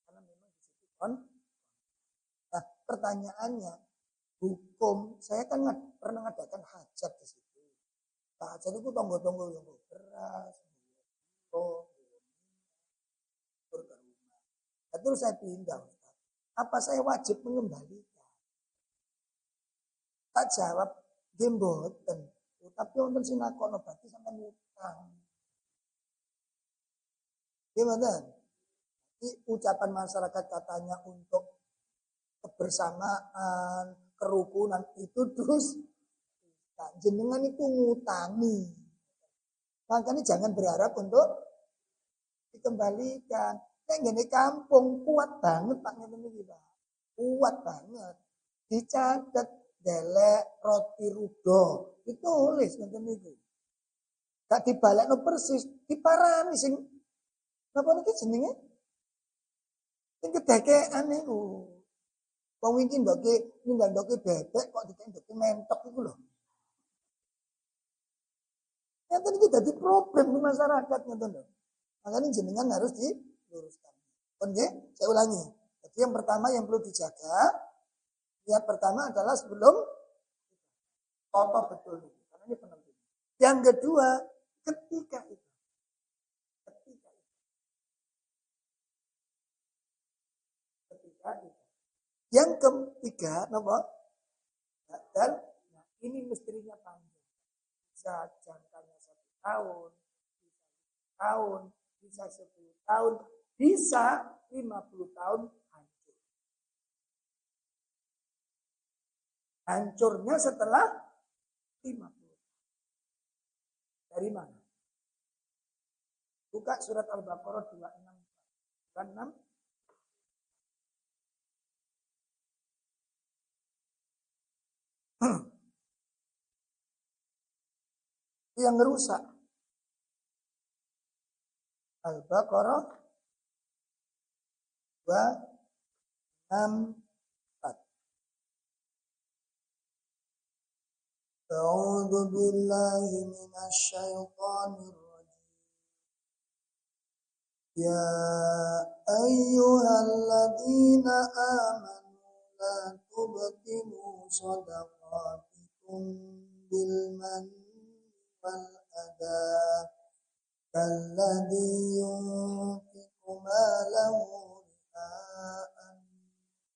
Karena memang di situ kan. Nah pertanyaannya, hukum, saya kan pernah mengadakan hajat di situ. Nah, hajat itu tonggo-tonggo yang beras, terus saya pindah. Apa saya wajib mengembalikan? Tak jawab, gemboten. Tapi untuk sinakono berarti sampai ngutang. Gimana? Ini ucapan masyarakat katanya untuk kebersamaan, kerukunan itu terus jenengan itu ngutangi. Makanya jangan berharap untuk dikembalikan. Kayak gini kampung kuat banget Pak ngene iki Pak. Kuat banget. Dicatat delek roti rudo. Ditulis ngene iki. Gak dibalekno persis, diparani sing napa niki jenenge? Sing kedekean niku. Wong iki ndoke bebek kok dikek mentok iku lho. Nyata ini jadi problem di masyarakat ngeten lho. Makanya jenengan harus diluruskan. Oke, saya ulangi. Jadi yang pertama yang perlu dijaga, niat pertama adalah sebelum kotor betul. Karena ini penting. Yang kedua, ketika itu. Yang ketiga, nomor dan nah, ini misterinya panjang. Bisa jangkanya 1 tahun, bisa 1 tahun, bisa 10 tahun, bisa 50 tahun hancur. Hancurnya setelah 50. Dari mana? Buka surat Al-Baqarah 26. Yang rusak. Al-Baqarah 264. A'udzu billahi minasy syaithanir rajim. Ya ayyuhalladzina amanu la tubtilu shadaqatikum bil manni wal adha kalladzi yunfiqu malahu ria'an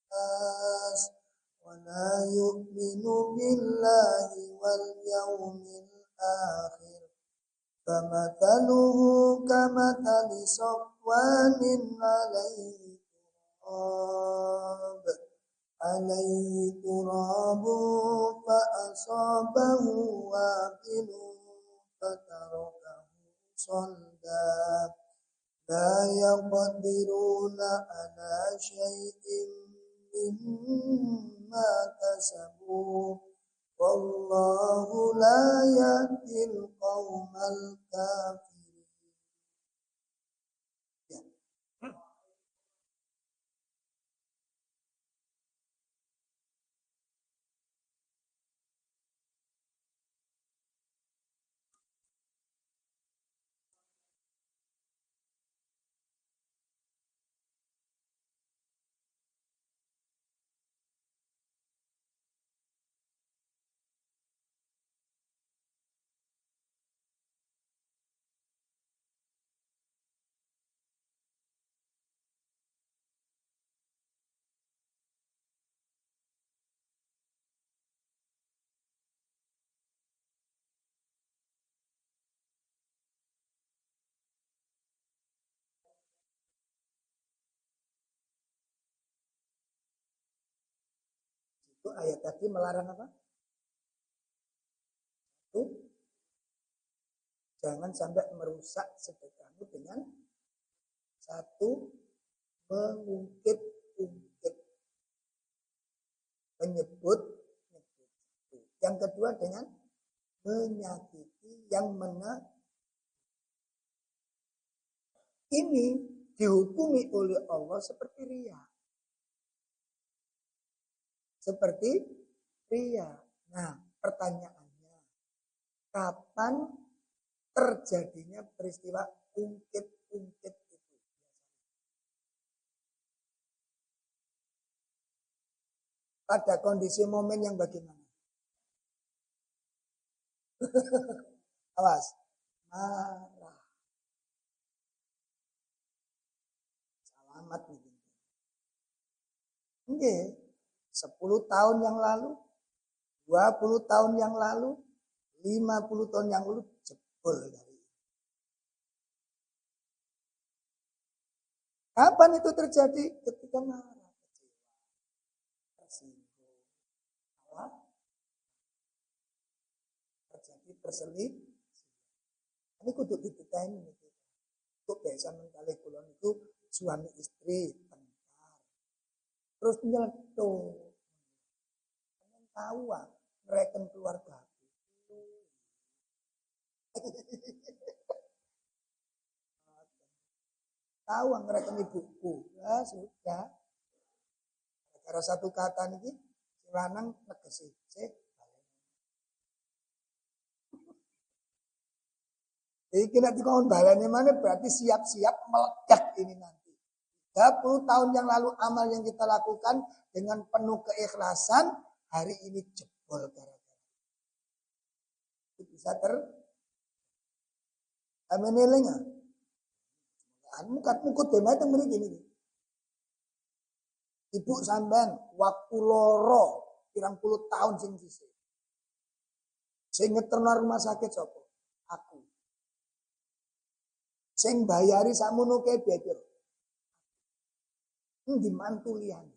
nas wa la yu'minu billahi wal yawmil akhir famathaluhu kamathali safwanin alaihi turabu fa asabahu wabilun fatarakahu salda la yaqdiruna ala syai'in mimma kasabu wallahu la yahdil qaumal kafirin. Itu ayat tadi melarang apa? Itu jangan sampai merusak sedekahmu dengan satu mengungkit-ungkit, menyebut. Yang kedua dengan menyakiti yang ini dihukumi oleh Allah seperti riya. Seperti riya. Nah, pertanyaannya, kapan terjadinya peristiwa ungkit-ungkit itu? Pada kondisi momen yang bagaimana? Awas, marah. Selamat nih. Oke, 10 tahun yang lalu, 20 tahun yang lalu, 50 tahun yang lalu, jebol dari. Kapan itu terjadi? Ketika marah, kecewa, tersinggung, terjadi perselisihan. Ini kudu dititeni iki. Kok biasa mengkali kulon itu suami istri tengkar. Terus nyeletuk. Kalian tahu ngereken keluarga. Tahu ngereken ibuku. Ya sudah. Gara satu kata niki sing lanang negesi. Jadi nanti kalau balanya mana berarti siap-siap meledak ini nanti. 30 tahun yang lalu amal yang kita lakukan dengan penuh keikhlasan, hari ini jebol gara-gara. Itu bisa ameneling. Mukut tema itu mriki gini. Ibu sampean waktu loro 30 tahun sing dhisik. Sing ngeterno rumah sakit sapa? Aku. Sing bayari sakmono kae beber. Endi mantu liyane.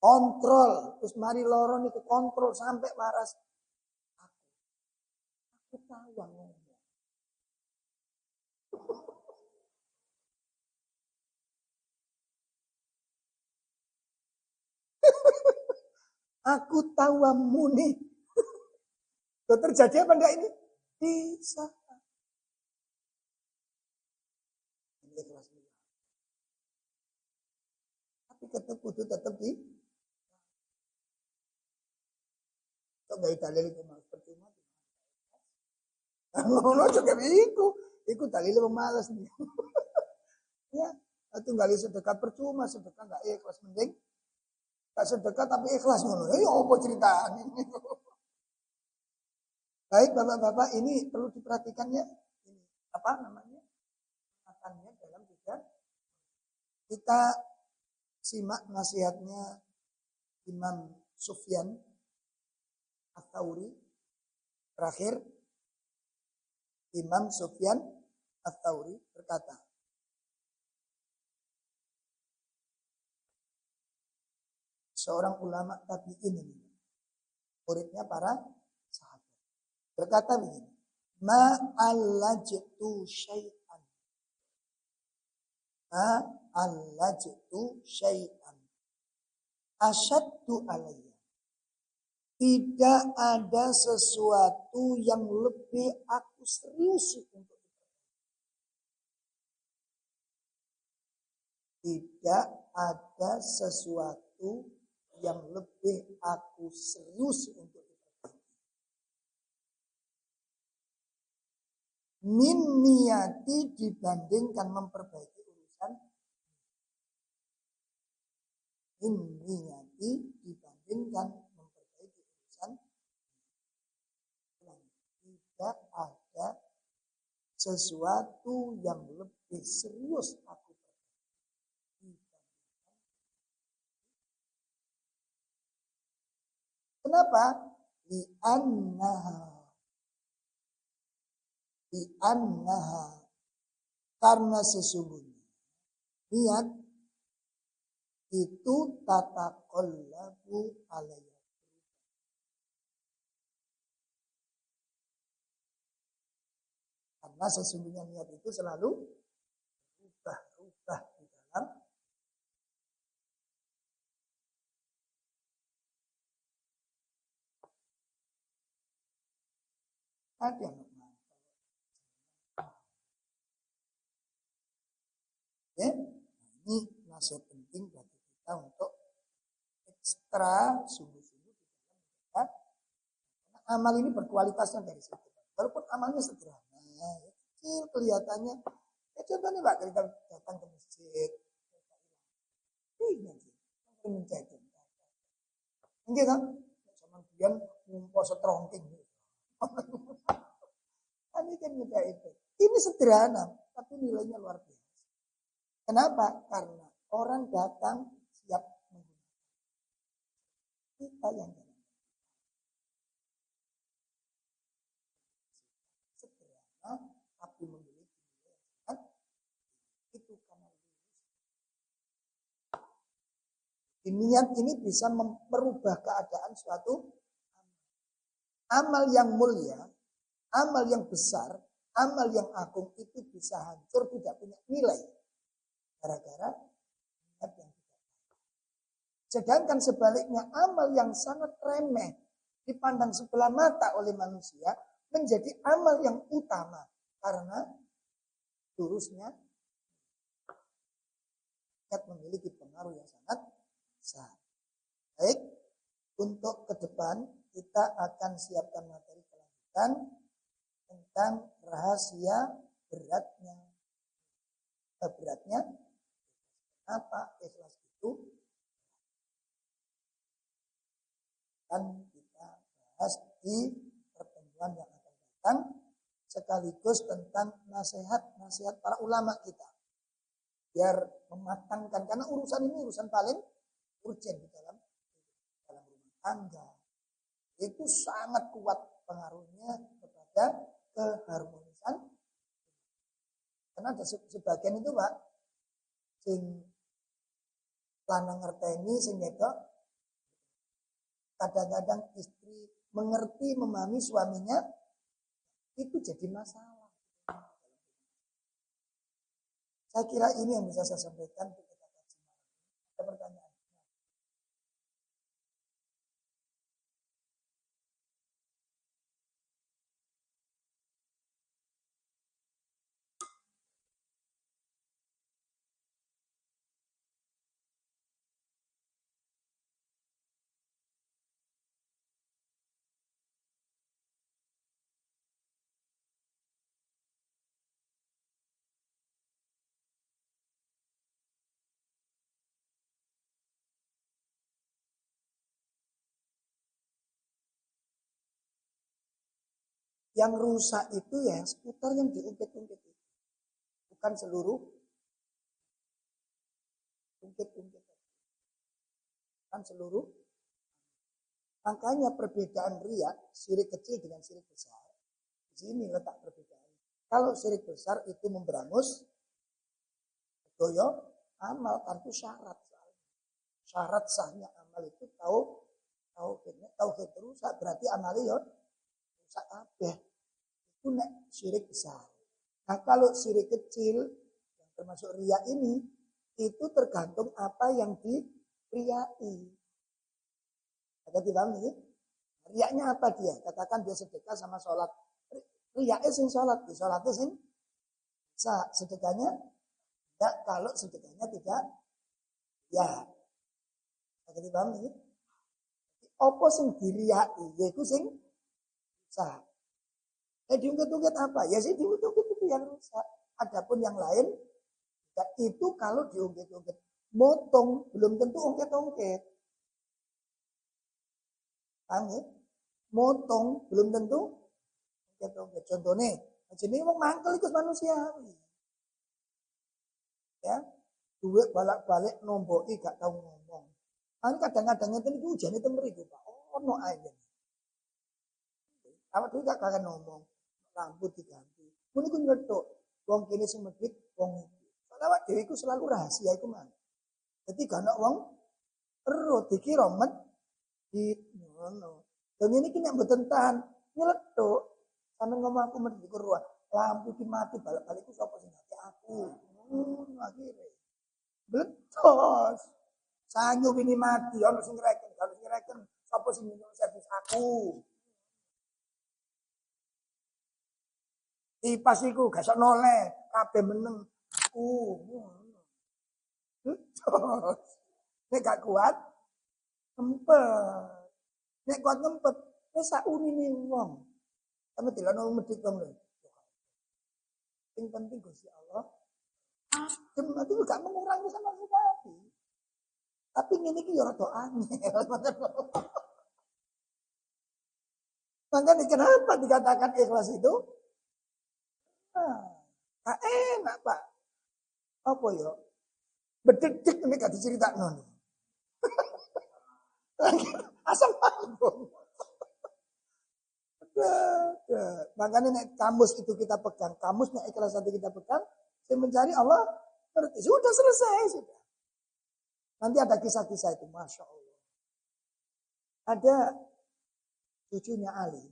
Kontrol, terus mari loro niku kontrol sampai waras. Aku tahu ngomong. Aku tahu muni. Itu terjadi apa enggak ini? Bisa. Tapi tetap di. Kok gak dalil iku mas percuma. Ngono juga iku dalil males nih. Ya, itu nggak sedekah percuma, sedekah nggak ikhlas mending. Gak sedekah tapi ikhlas ngono. Ya apa ceritanya? Baik bapak-bapak, ini perlu diperhatikan ya. Ini apa namanya? Makannya dalam juga. Kita simak nasihatnya Imam Sufyan Ats-Tsauri. Terakhir, Imam Sufyan Ats-Tsauri berkata, seorang ulama tabi'in ini, muridnya para sahabat, berkata begini, ma'allajtu syai'an. Ma'allajtu syai'an. Asyaddu alayya. Tidak ada sesuatu yang lebih aku serius untuk itu. Tidak ada sesuatu yang lebih aku serius untuk itu. Min niyati dibandingkan memperbaiki urusan. Min niyati dibandingkan memperbaiki urusan. Tidak ada sesuatu yang lebih serius aku perbaiki. Kenapa? Li'annaha. Karena sesungguhnya niat itu tataqallabu alayya. Karena sesungguhnya niat itu selalu rubah-rubah di dalam ada makna. Ya, ini nasihat penting bagi kita untuk ekstra sungguh-sungguh di dalam menjaga. Karena amal ini berkualitasnya dari situ. Walaupun amalnya sederhana, ya, kecil kelihatannya. Ya contohnya Pak, kita datang ke masjid, ini sih, mencet. Enggak kan? Sama kemudian ngumpul setrongking. Ini kan juga itu. Ini sederhana, tapi nilainya luar biasa. Kenapa? Karena orang datang siap menggunakan. Kita yang jangan. Sederhana, tapi memiliki nilai yang itu karena niat ini bisa merubah keadaan suatu amal yang mulia, amal yang besar, amal yang agung itu bisa hancur, tidak punya nilai. Gara-gara niat yang tidak baik. Sedangkan sebaliknya amal yang sangat remeh dipandang sebelah mata oleh manusia menjadi amal yang utama karena lurusnya niat memiliki pengaruh yang sangat besar. Baik, untuk ke depan kita akan siapkan materi kelanjutan tentang rahasia beratnya apa ikhlas itu, dan kita bahas di pertemuan yang akan datang sekaligus tentang nasihat para ulama kita biar mematangkan, karena urusan ini urusan paling urgent di dalam rumah tangga, itu sangat kuat pengaruhnya kepada keharmonisan. Karena ada sebagian itu Pak sing lanang ngerteni sing wedok kadang-kadang istri mengerti memahami suaminya itu jadi masalah. Saya kira ini yang bisa saya sampaikan kepada kajian. Ada pertanyaan? Yang rusak itu ya seputar yang diungkit-ungkit itu. Bukan seluruh ungkit-ungkit. Bukan seluruh. Makanya perbedaan riya, syirik kecil dengan syirik besar. Di sini letak perbedaan. Kalau syirik besar itu memberangus doyo amal, itu syarat. Syarat sahnya amal itu tauhid rusak, berarti amalnya rusak kabeh. Itu nek syirik besar. Nah kalau syirik kecil yang termasuk riya ini itu tergantung apa yang diriyai. Ada dipahami? Riyanya apa dia? Katakan dia sedekah sama sholat. Riyanya sing sholat, di sholatnya sing sah. Sedekahnya tidak, kalau sedekahnya tidak ya. Ada dipahami? Apa sing diriyai? Yaitu sing sah. Diungkit-ungkit apa? Ya sih diungkit-ungkit itu yang rusak. Adapun yang lain, ya itu kalau diungkit-ungkit. Motong belum tentu ungkit-ungkit. Paham ya? Motong belum tentu ungkit-ungkit. Contohnya, jadi mau mangkel itu manusiawi. Ya, duit balik-balik nomboki gak tahu ngomong. Ini kadang-kadang itu hujan itu meridu Pak. Oh, no aja. Awak dhewe gak kangen ngomong. Rambut diganti. Mun iku nyetok wong kene sing medhit wong iki. Soale awak dhewe iku selalu rahasia iku mang. Jadi gak ana wong ero dikira medhit ngono. Dan ini ki nek mboten tahan nyeletuk. Sampe ngomong aku medhit iku ruah. Lampu ki mati balik-balik ku sapa sing ngati aku. Akhire. Bletos. Sanyu ini mati ono sing ngreken, kalau sing ngreken sapa sing nyuwun servis aku. Kipas iku gak sok noleh, kabeh meneng aku. Bletos. Nek gak kuat ngempet. Nek kuat ngempet, wis sak unine wong. Sampe dilono medhit wong lho. Yang penting Gusti Allah, itu gak mengurangi sama sekali. Tapi ini ki yo rada angel. Makanya kenapa dikatakan ikhlas itu? Nah, enak Pak. Apa yo? Bededik ini gak diceritakno. Asam lambung. Makanya nek kamus itu kita pegang, kamusnya ikhlas hati kita pegang, saya mencari Allah, berarti sudah selesai sudah. Nanti ada kisah-kisah itu, masya Allah. Ada cucunya Ali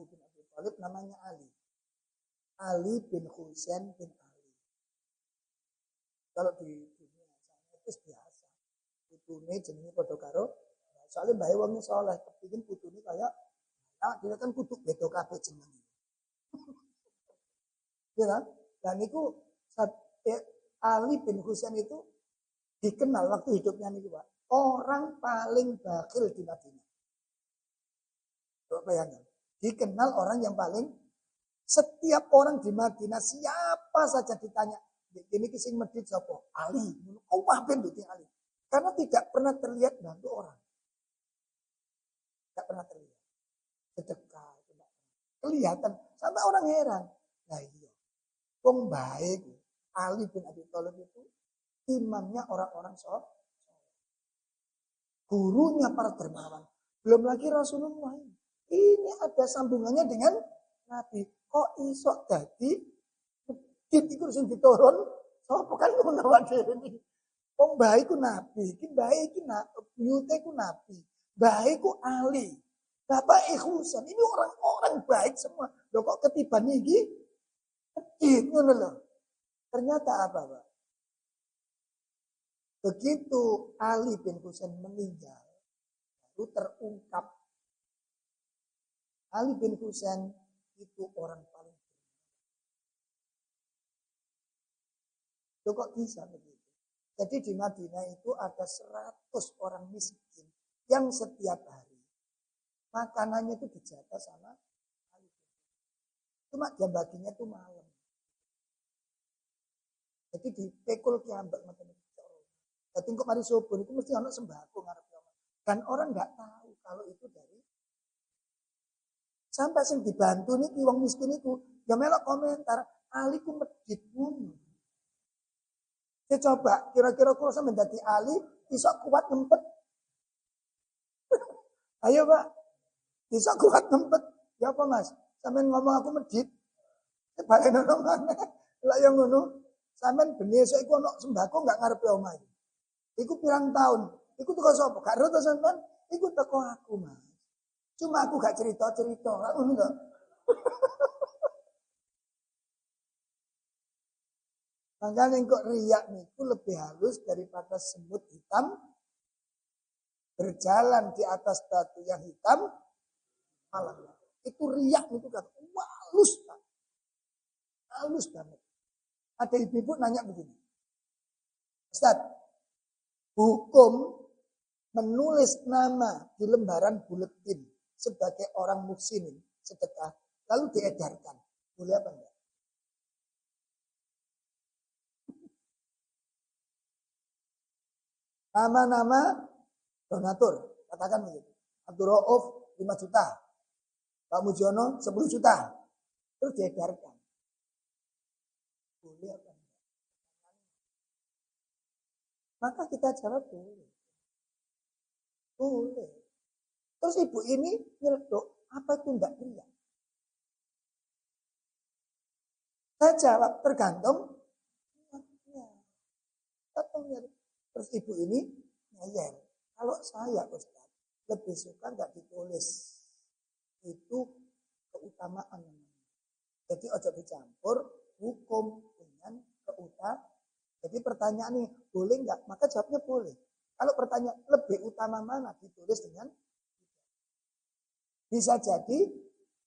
bin Abi Thalib, namanya Ali bin Husain bin Ali. Kalau di dunia itu biasa, putune jenenge padha karo, soalnya bae wong saleh, kepengin putune kayak dia kan kudu beda kabeh jenenge. Ya kan? Dan itu Ali bin Husain itu dikenal waktu hidupnya nih Pak, orang paling bakhil di Madinah. Coba bayangkan, dikenal orang yang paling, setiap orang di Madinah siapa saja ditanya, ini kisah medhit sapa? Ali, Umar bin Ali. Karena tidak pernah terlihat bantu orang. Tidak pernah terlihat. Sedekah, kelihatan sampai orang heran. Nah iya, wong baik Ali bin Abi Thalib itu imamnya orang-orang soleh, gurunya para dermawan, belum lagi Rasulullah. Ini ada sambungannya dengan Nabi. Kok iso dadi itu sing diturun? Sopo kan ngono wae ini. Wong baik ku Nabi, iki baik iki Nabi, ku Nabi, baik ku Ali. Bapak Husain, ini orang-orang baik semua. Loh kok ketiban iki? Medhit ngono lho. Ternyata apa, Pak? Begitu Ali bin Husain meninggal, lalu terungkap Ali bin Husain itu orang paling beruntung. Loh kok bisa begitu? Jadi di Madinah itu ada 100 orang miskin yang setiap hari makanannya itu dijaga sama Ali. Cuma dia baginya itu malam. Jadi dipekul kiambak macam itu. Jadi kok mari subuh itu mesti ono sembako ngarep Allah. Dan orang nggak tahu kalau itu dari sampai sing dibantu nih wong miskin itu ya melok komentar Ali ku medhit ngono. Saya coba kira-kira kalau sampe dadi Ali iso kuat ngempet. Ayo Pak, iso kuat ngempet. Ya apa Mas? Sampeyan ngomong aku medhit. Balik nang mana? Lah yang ngono. Sampeyan ben esuk iku ono sembako enggak ngarepe omah. Iku pirang tahun? Iku teko sapa? Gak ero to sampean? Iku teko aku, Mas. Cuma aku gak cerita-cerita, ngono enggak. Makanya kok riak niku lebih halus daripada semut hitam berjalan di atas batu yang hitam malam. Itu riak niku kan halus, Pak. Halus banget. Ada ibu-ibu nanya begini. Ustaz, hukum menulis nama di lembaran buletin sebagai orang muslimin sedekah lalu diedarkan. Boleh apa enggak? Nama-nama donatur, katakan begitu. Abdul Rauf 5 juta, Pak Mujono 10 juta, terus diedarkan. Boleh apa enggak? Maka kita jawab boleh. Boleh. Terus ibu ini nyeletuk, apa itu enggak riya? Saya jawab tergantung. Terus ibu ini ngeyel. Kalau saya Ustaz, lebih suka nggak ditulis. Itu keutamaan. Jadi ojo dicampur hukum dengan keutamaan. Jadi pertanyaan nih, boleh nggak? Maka jawabnya boleh. Kalau pertanyaan lebih utama mana ditulis dengan bisa jadi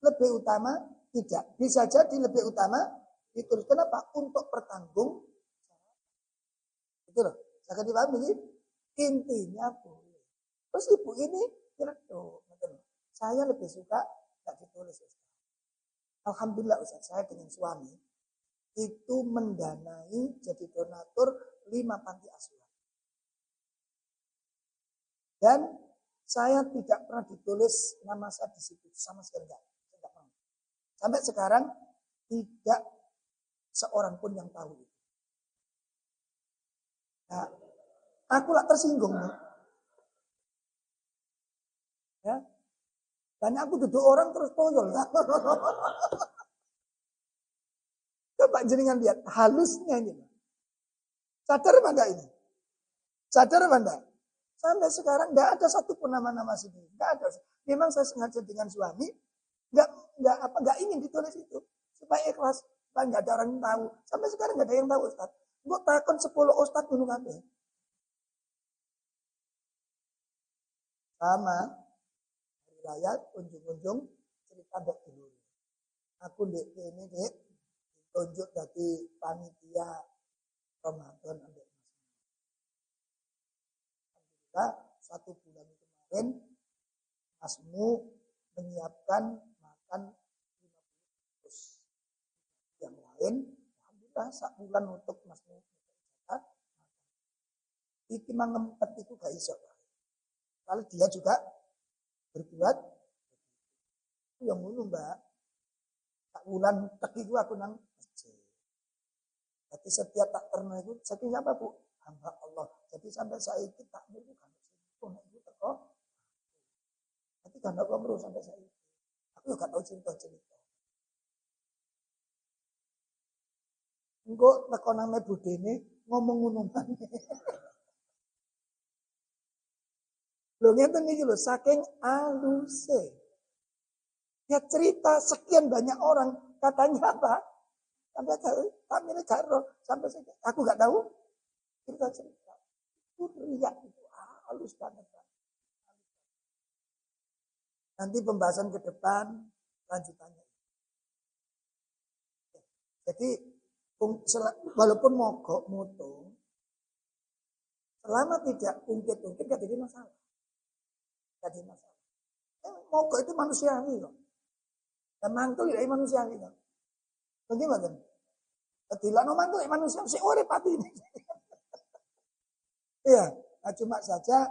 lebih utama tidak. Bisa jadi lebih utama ditulis. Kenapa? Untuk bertanggung. Itu loh. Saya dipahami. Intinya boleh. Terus ibu ini nyeletuk. Saya lebih suka nggak ditulis. Alhamdulillah Ustaz, saya dengan suami itu mendanai jadi donatur 5 panti asuhan. Dan saya tidak pernah ditulis nama saya di situ sama sekali enggak. Sampai sekarang tidak seorang pun yang tahu itu. Nah, aku lah tersinggung. Ya. Dan aku duduk orang terus toyol. Coba jenengan lihat halusnya ini. Sadar apa enggak ini? Sadar apa enggak? Sampai sekarang enggak ada satupun nama-nama sini. Enggak ada. Memang saya sengaja dengan suami enggak ingin ditulis itu supaya ikhlas. Enggak ada orang yang tahu. Sampai sekarang enggak ada yang tahu Ustaz. Kok takon 10 Ustaz gunung kabeh. Sama hari raya unjung-unjung cerita mbek dulu. Aku ndek kene Dik ditunjuk dadi panitia Ramadan ambek Mas. Alhamdulillah 1 bulan kemarin Masmu menyiapkan makan 50 yang lain. Alhamdulillah 1 bulan untuk Masmu. Iki mangempet itu gak iso. Kalau dia juga berbuat itu yang ngono Mbak. 1 bulan teki aku nang masjid. Jadi setiap tak pernah itu saking apa Bu? Hamba Allah. Jadi sampai saya itu tak itu kan itu teko. Tapi kan aku perlu sampai saya itu. Aku juga tahu cerita-cerita. Engko teko nang budene ngomong ngono maneh. Lho ngeten iki lho saking aluse. Ya cerita sekian banyak orang katanya apa? Sampai tak milik karo sampai aku enggak tahu cerita-cerita. Itu riak itu halus banget. Nanti pembahasan ke depan lanjutannya. Jadi walaupun mogok mutung selama tidak ungkit-ungkit gak jadi masalah. Gak jadi masalah. Mogok itu manusiawi kok. Dan mantul ya manusiawi kok. Bagaimana? Ketilano mantul ya manusiawi. Si urip pati ini. Iya. Nah cuma saja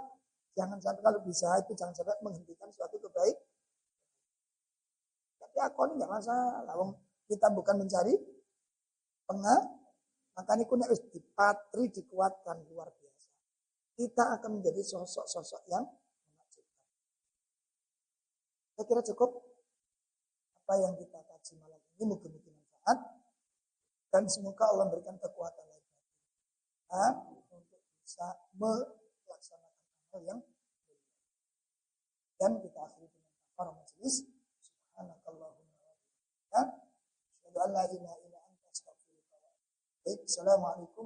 jangan sampai kalau bisa itu jangan sampai menghentikan suatu kebaikan. Tapi aku ini gak masalah. Kita bukan mencari makanya aku harus dipatri, dikuatkan luar biasa. Kita akan menjadi sosok-sosok yang menakjubkan. Saya kira cukup apa yang kita kaji malam ini mungkin manfaat dan semoga Allah memberikan kekuatan lagi untuk bisa melaksanakan hal yang dan kita akhiri dengan para majelis. Subhanakallahumma wa bihamdika asyhadu an la ilaha illa anta astaghfiruka wa atubu ilaik. Assalamualaikum